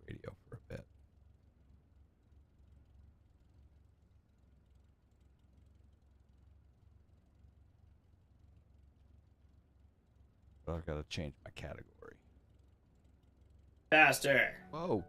A: radio for a bit. But I've got to change my category.
C: Faster.
A: Whoa.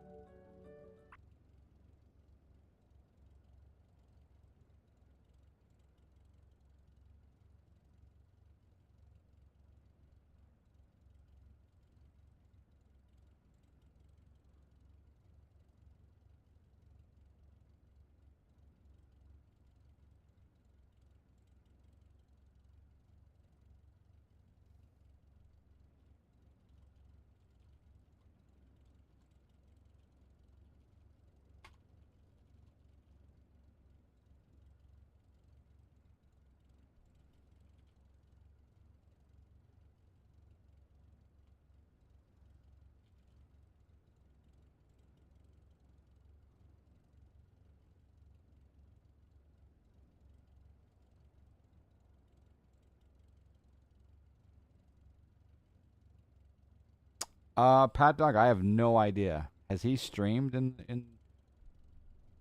A: Pat Dog, I have no idea. Has he streamed in?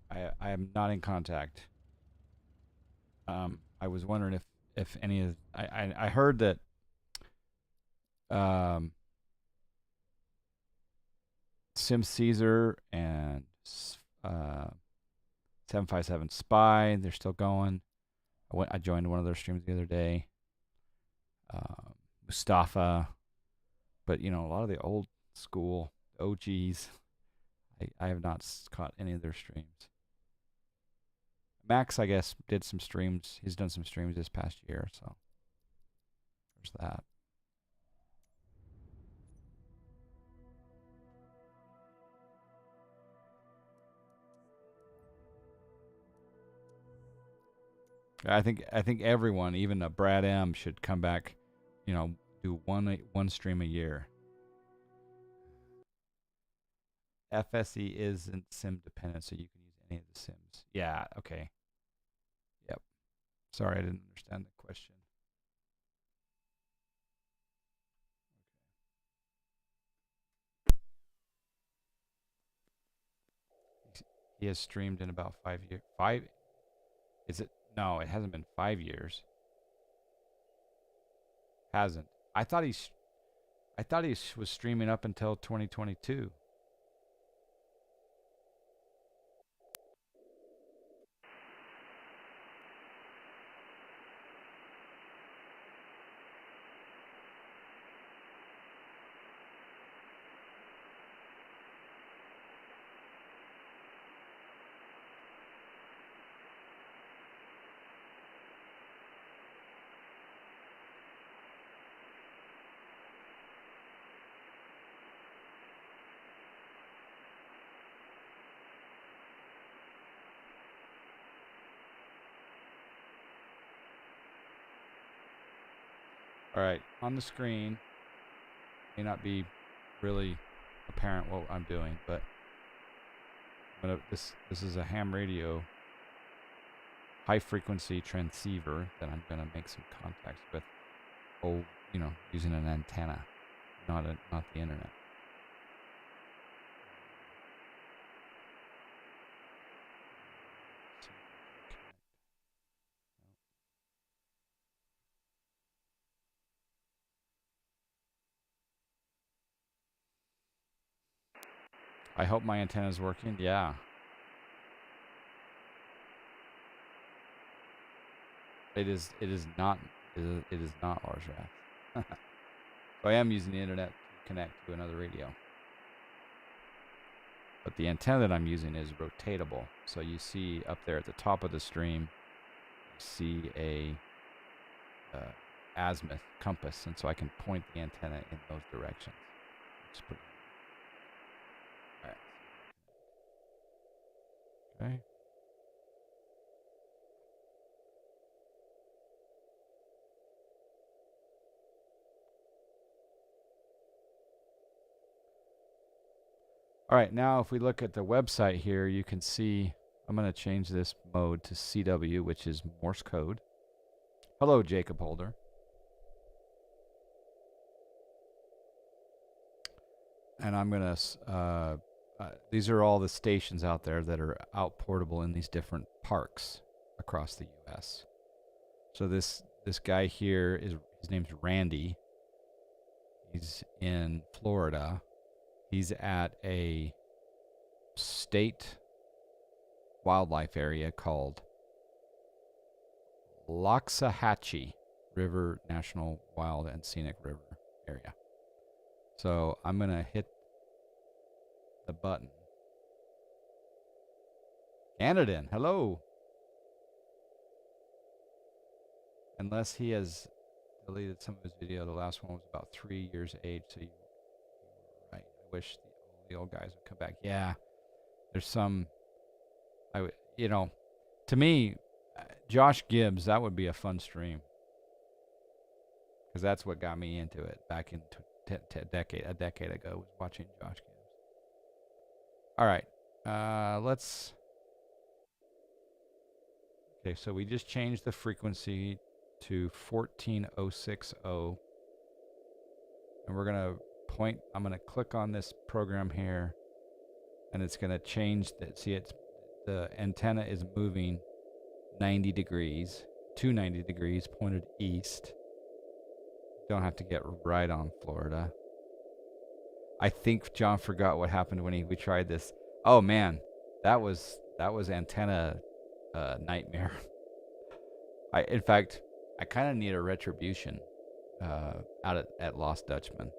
A: I am not in contact. I was wondering if any of I heard that um Sim Caesar and uh 757 Spy, they're still going. I joined one of their streams the other day. Mustafa, but a lot of the old school OGs, I have not caught any of their streams. Max, I guess, did some streams. He's done some streams this past year, so there's that. I think everyone, even Brad M, should come back. Do one stream a year. FSE isn't sim dependent, so you can use any of the sims. Yeah. Okay. Yep. Sorry, I didn't understand the question. He has streamed in about 5 years. 5? Is it? No, it hasn't been 5 years. Hasn't. I thought he was streaming up until 2022. All right, on the screen, may not be really apparent what I'm doing, but this is a ham radio high frequency transceiver that I'm gonna make some contacts with. Oh, using an antenna, not the internet. I hope my antenna is working. Yeah. It is not Lars Rath. So I am using the internet to connect to another radio. But the antenna that I'm using is rotatable. So you see up there at the top of the stream, you see a azimuth compass, and so I can point the antenna in those directions. It's pretty. All right. Okay. All right, now if we look at the website here, you can see I'm going to change this mode to CW, which is Morse code. Hello, Jacob Holder. And I'm going to, these are all the stations out there that are outportable in these different parks across the U.S. So this guy here, his name's Randy. He's in Florida. He's at a state wildlife area called Loxahatchee River National Wild and Scenic River Area. So I'm going to hit the button. Canadian, hello. Unless he has deleted some of his video. The last one was about 3 years age, so you were right. I wish all the old guys would come back. Yeah, there's some, to me, Josh Gibbs, that would be a fun stream. Because that's what got me into it back in a decade ago, was watching Josh Gibbs. All right, let's. Okay, so we just changed the frequency to 14060, and we're gonna point. I'm gonna click on this program here, and it's gonna change that. See, the antenna is moving 90 degrees, 290 degrees, pointed east. Don't have to get right on Florida. I think John forgot what happened when we tried this. Oh man, that was antenna nightmare. In fact, I kind of need a retribution out at Lost Dutchman.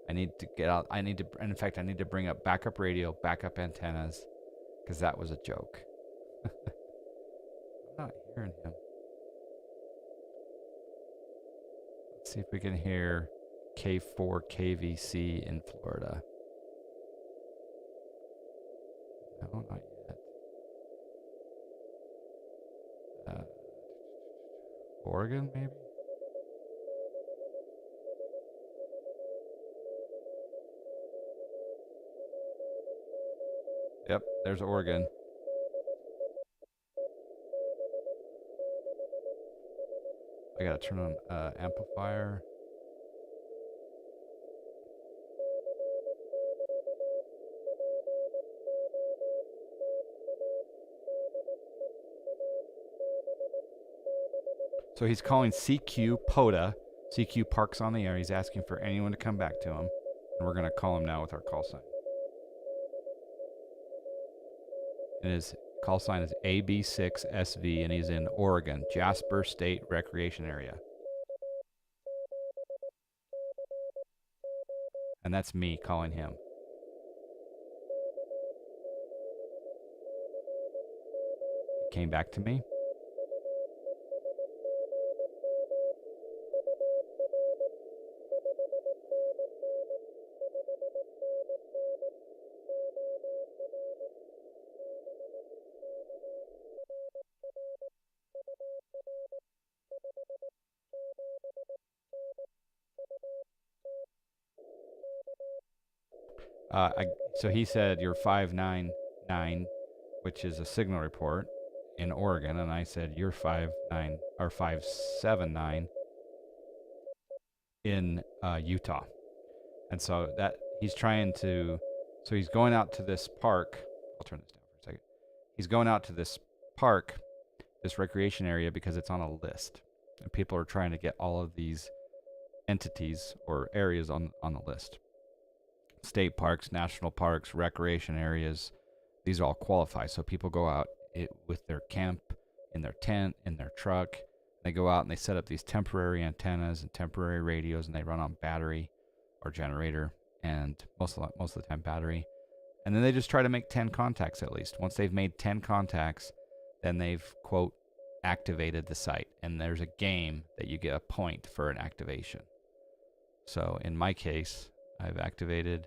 A: I need to get out. I need to bring up backup radio, backup antennas, because that was a joke. I'm not hearing him. Let's see if we can hear K4 KVC in Florida. No, not yet. Oregon, maybe? Yep, there's Oregon. I gotta turn on amplifier. So he's calling CQ POTA. CQ Parks on the air. He's asking for anyone to come back to him. And we're going to call him now with our call sign. And his call sign is AB6SV, and he's in Oregon, Jasper State Recreation Area. And that's me calling him. He came back to me. So he said you're 599, which is a signal report in Oregon, and I said you're 59 or 579 in Utah. And so that he's trying to, so he's going out to this park. I'll turn this down for a second. He's going out to this park, this recreation area, because it's on a list, and people are trying to get all of these entities or areas on the list. State parks, national parks, recreation areas, these all qualify. So people go out with their camp, in their tent, in their truck. They go out and they set up these temporary antennas and temporary radios, and they run on battery or generator, and most of the time battery. And then they just try to make 10 contacts at least. Once they've made 10 contacts, then they've, quote, activated the site. And there's a game that you get a point for an activation. So in my case, I've activated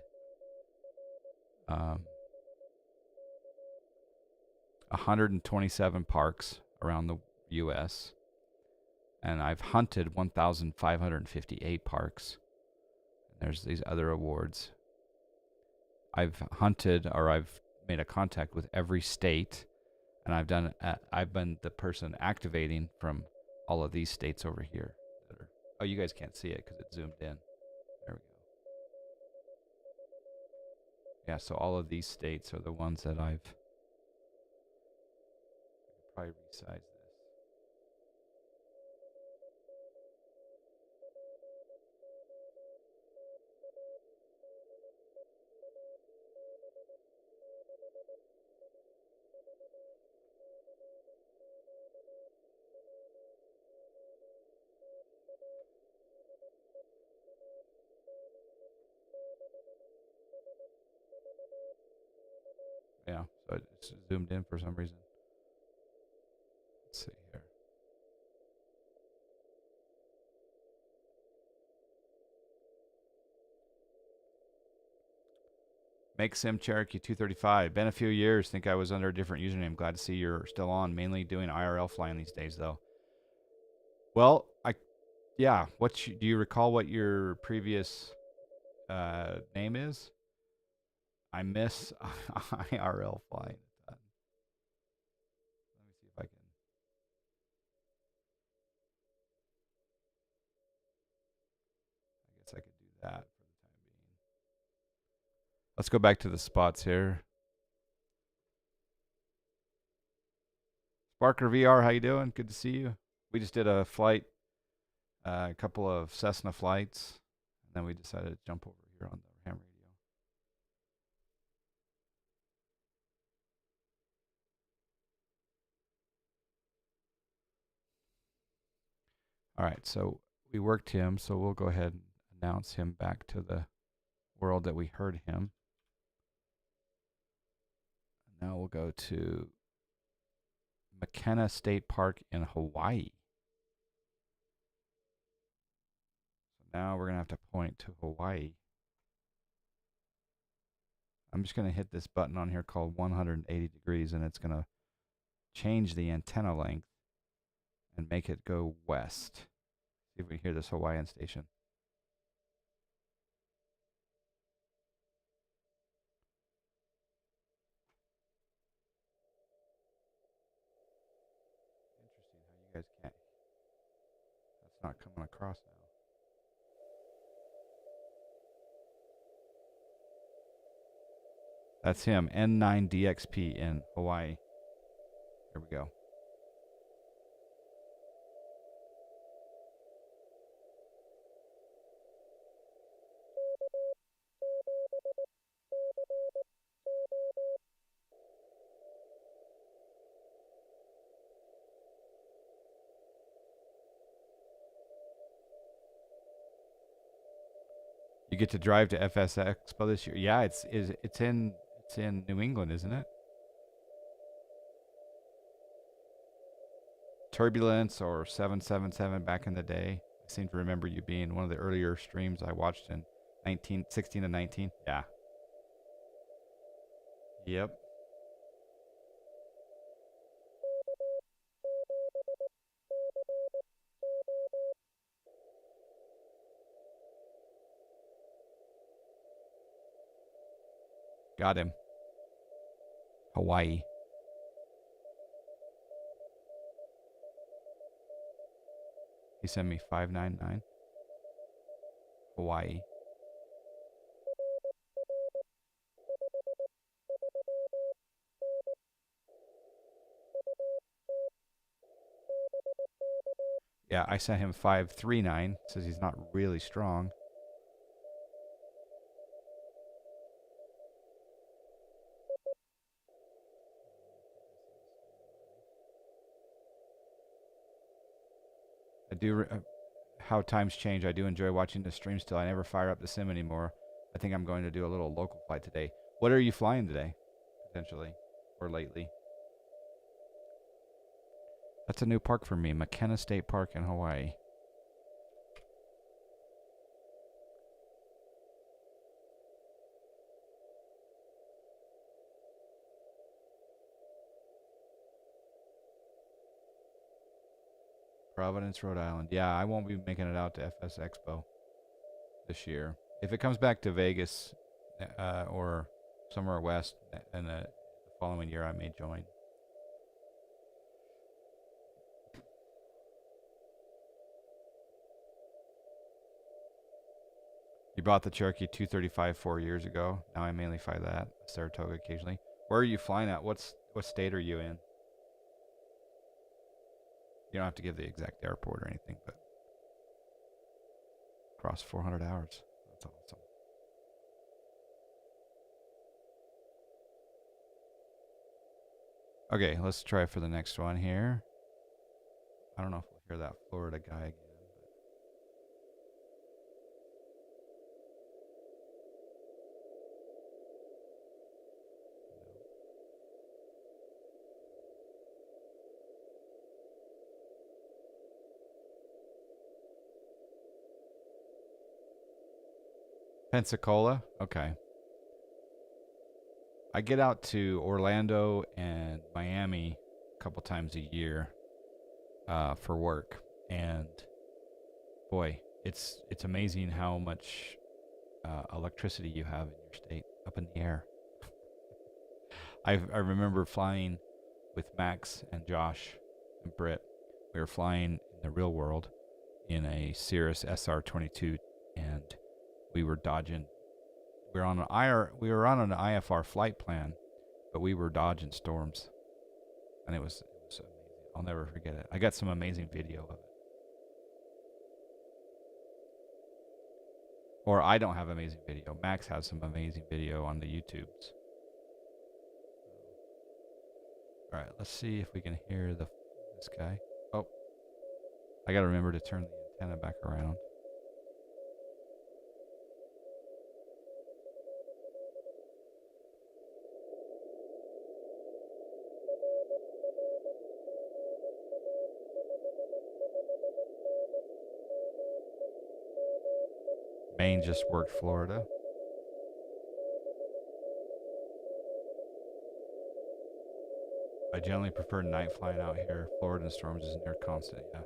A: 127 parks around the U.S., and I've hunted 1,558 parks. There's these other awards. I've hunted, or I've made a contact with every state, and I've been the person activating from all of these states over here. Oh, you guys can't see it because it's zoomed in. There we go. Yeah, so all of these states are the ones that I've probably resize this. Yeah, so it's zoomed in for some reason. Let's see here. Make Sim Cherokee 235. Been a few years. Think I was under a different username. Glad to see you're still on. Mainly doing IRL flying these days, though. Well, do you recall what your previous name is? I miss IRL flying. Let me see if I can. I guess I could do that for the time being. Let's go back to the spots here. Sparker VR, how you doing? Good to see you. We just did a flight, a couple of Cessna flights, and then we decided to jump over here on the ham radio. All right, so we worked him, so we'll go ahead and announce him back to the world that we heard him. Now we'll go to McKenna State Park in Hawaii. So now we're going to have to point to Hawaii. I'm just going to hit this button on here called 180 degrees, and it's going to change the antenna length and make it go west. See if we hear this Hawaiian station. Interesting how you guys can't. That's not coming across now. That's him, N9DXP in Hawaii. Here we go. You get to drive to FS Expo this year. Yeah, it's in New England, isn't it? Turbulence or 777 back in the day. I seem to remember you being one of the earlier streams I watched in 16 and 19. Yeah. Yep. Got him. Hawaii. He sent me 599. Hawaii. Yeah, I sent him 539. Says he's not really strong. I do. How times change. I do enjoy watching the stream still. I never fire up the sim anymore. I think I'm going to do a little local flight today. What are you flying today, potentially, or lately? That's a new park for me, McKenna State Park in Hawaii. Providence, Rhode Island. Yeah, I won't be making it out to FS Expo this year. If it comes back to Vegas or somewhere west in the following year, I may join. You bought the Cherokee 235 4 years ago. Now I mainly fly that. Saratoga occasionally. Where are you flying at? What state are you in? You don't have to give the exact airport or anything, but across 400 hours. That's awesome. Okay, let's try for the next one here. I don't know if we'll hear that Florida guy again. Pensacola? Okay. I get out to Orlando and Miami a couple times a year for work. And boy, it's amazing how much electricity you have in your state up in the air. I remember flying with Max and Josh and Britt. We were flying in the real world in a Cirrus SR-22, and we were dodging. We were on an IFR flight plan, but we were dodging storms, and it was amazing. I'll never forget it. I got some amazing video of it. Or I don't have amazing video. Max has some amazing video on the YouTubes. All right, let's see if we can hear this guy. Oh, I got to remember to turn the antenna back around. Maine just worked Florida. I generally prefer night flying out here. Florida and storms is near constant, yeah.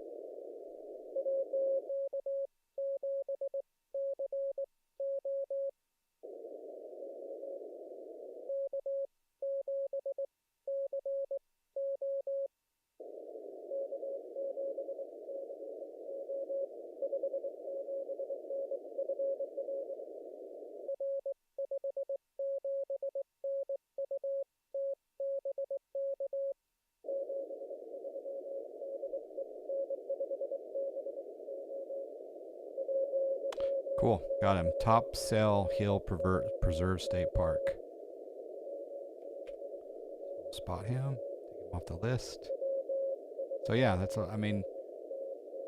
A: Cool. Got him. Topsail Hill Preserve State Park. Spot him. Take him off the list. So yeah, I mean,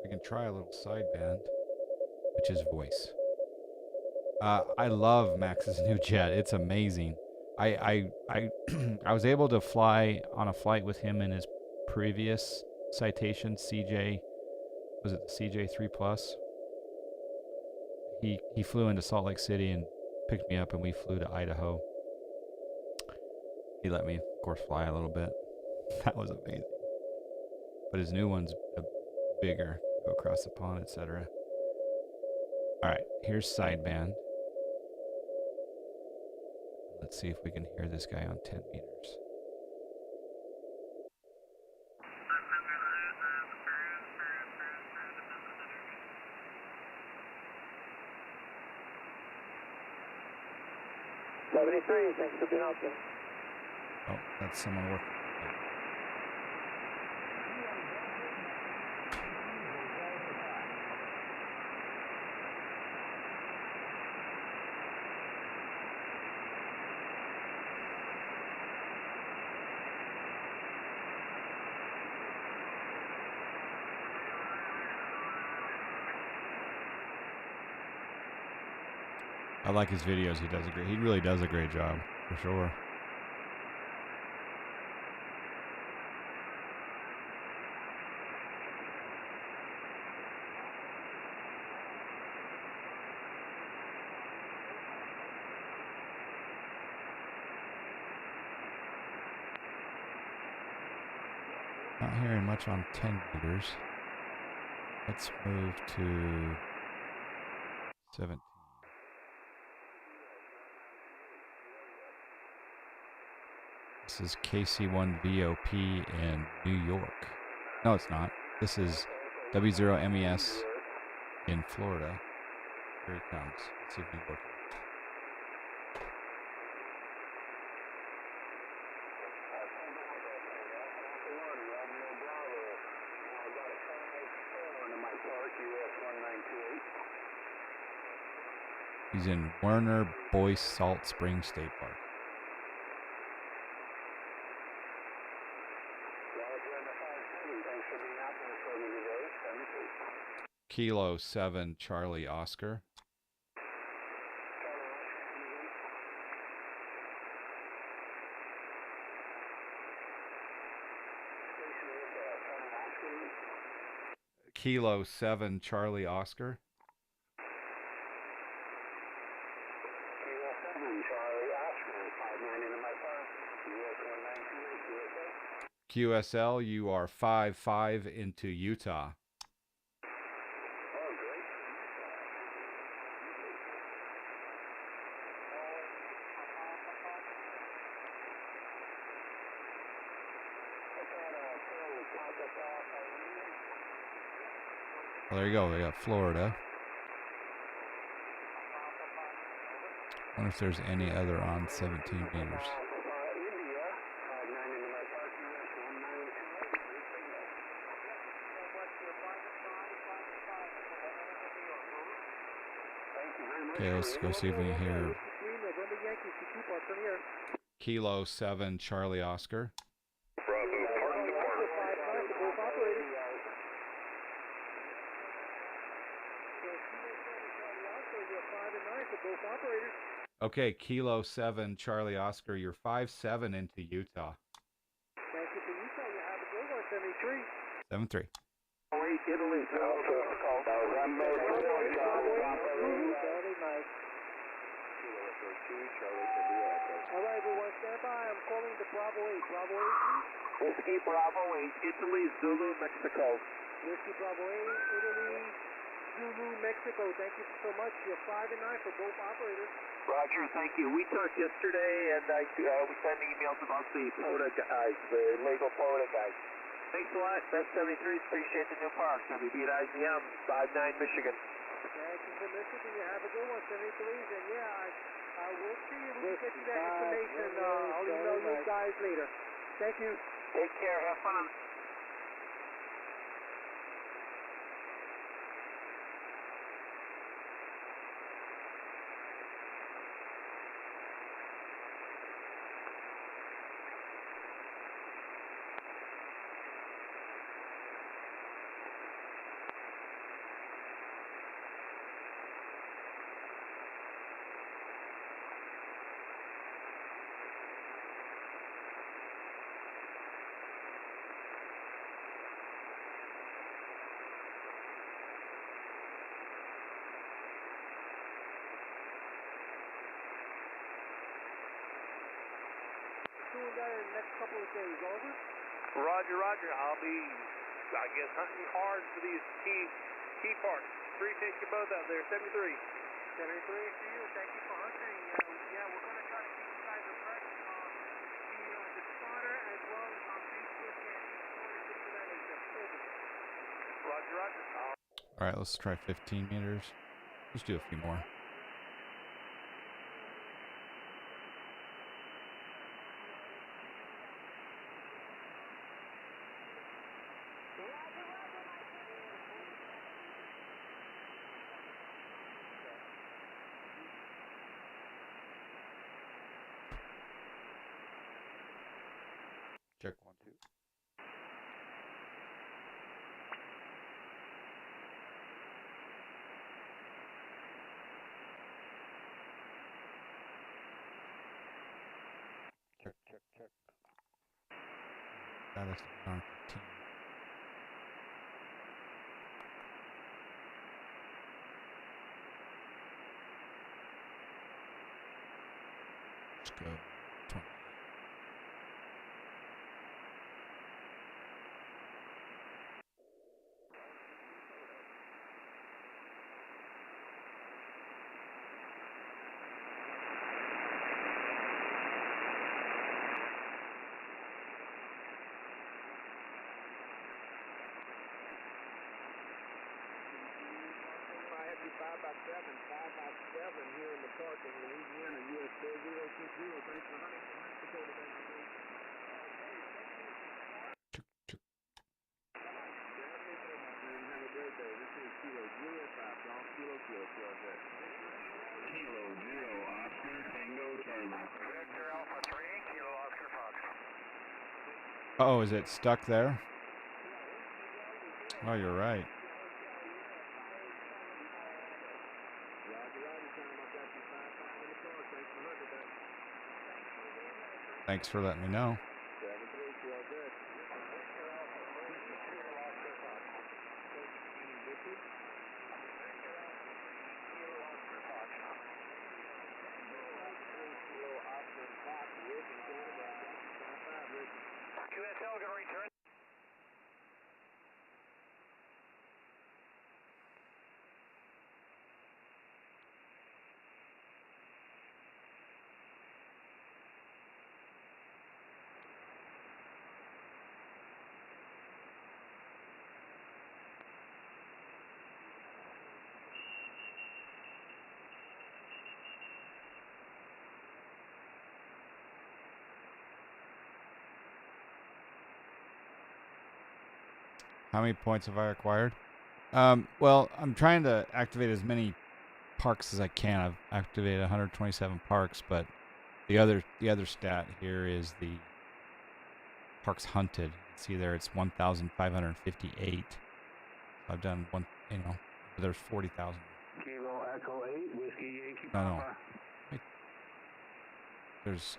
A: we can try a little sideband, which is voice. I love Max's new jet. It's amazing. I I was able to fly on a flight with him in his previous citation, CJ. Was it the CJ 3 Plus? He flew into Salt Lake City and picked me up, and we flew to Idaho. He let me, of course, fly a little bit. That was amazing. But his new one's bigger, go across the pond, etc. All right, here's sideband. Let's see if we can hear this guy on 10 meters.
B: Thanks for being out there.
A: Oh, that's someone working. I like his videos. He really does a great job, for sure. Not hearing much on 10 meters. Let's move to 17. This is KC1VOP in New York. No, it's not. This is W0MES in Florida. Here he comes. Let's see if we can work it. He's in Werner Boyce Salt Springs State Park. Kilo 7 Charlie Oscar. Kilo 7 Charlie Oscar. QSL, you are 5-5 into Utah. Well, there you go. We got Florida. I wonder if there's any other on 17 meters. Okay, let's go see if we can hear Kilo 7 Charlie Oscar. Okay, Kilo 7 Charlie Oscar, you're 5-7 into Utah.
B: Thank you for Utah. You have a good one, 73.
A: 7-3.
B: Italy, very nice. All right, everyone, stand by. I'm calling the Bravo 8. Bravo 8, please.
C: Whiskey Bravo 8, Italy, Zulu, Mexico.
B: Whiskey Bravo 8, Italy, Zulu, Mexico. Thank you so much. You're 5-9 for both operators.
C: Roger, thank you. We talked yesterday, and we sent emails about the Florida guys, the legal Florida guys. Thanks a lot. Best 73s. Appreciate the new parks. WB at IZM, 5-9, Michigan.
B: Thank you for listening. You have a good one, 73s. And yeah, I will see if we can get you that information. I'll email you guys later. Thank you.
C: Take care. Have fun. in the next couple of days, over.
D: Roger, roger. I'll be, I guess, hunting hard for these key parts. 3 take you both out there, 73. 73 to you. Thank you for hunting. Yeah, we're going to try to keep you guys abreast on the spotter as well as on Facebook and Discord and things of that nature. Over. Roger, roger.
A: All right, let's try 15 meters. Let's do a few more. Check 1, 2. Check, check, check. That is darn 15. Let's go 20.
C: I have you 5x7 here in the park in Louisiana, US 4060. Thanks for hunting from North Dakota, baby.
A: Check, check.
C: Have a great day. This is Kilo 05, Golf Kilo Kilo,
E: Kilo 0, Oscar, Tango, Charlie.
B: Victor Alpha 3, Kilo Oscar Fox.
A: Oh, is it stuck there? Oh, you're right. Thanks for letting me know.
B: QSL gonna return.
A: How many points have I acquired? Well, I'm trying to activate as many parks as I can. I've activated 127 parks, but the other stat here is the parks hunted. See there, it's 1,558. I've done one. There's 40,000.
C: Kilo Echo 8, Whiskey Yankee
A: No, no.
C: Papa.
A: Wait. There's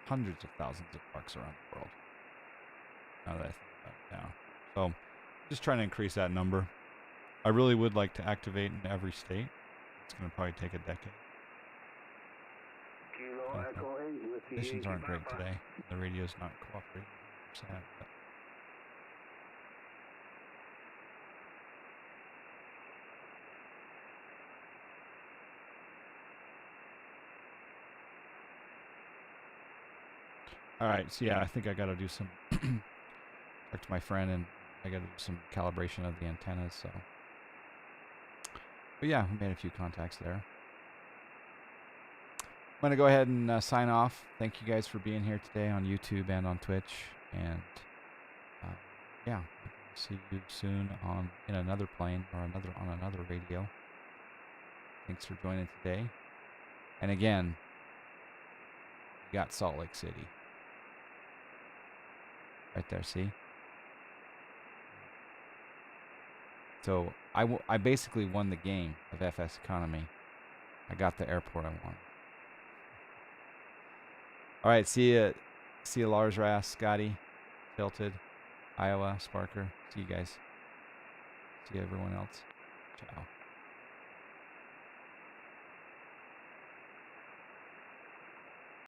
A: hundreds of thousands of parks around the world. Now that I think about it now. So, just trying to increase that number. I really would like to activate in every state. It's going to probably take a decade.
C: Kilo Echo 8, Whiskey
A: Conditions
C: Yankee
A: aren't great
C: Papa.
A: today. The radio's not cooperating 100%. But all right, so yeah, I think I got to do some talk to my friend, and I got to do some calibration of the antennas. So, but yeah, we made a few contacts there. I'm gonna go ahead and sign off. Thank you guys for being here today on YouTube and on Twitch, and yeah, see you soon in another plane or on another radio. Thanks for joining today. And again, you got Salt Lake City. Right there, see? So I basically won the game of FSEconomy. I got the airport I wanted. All right, see you, Lars Rass, Scotty, Tilted, Iowa, Sparker. See you guys. See everyone else. Ciao.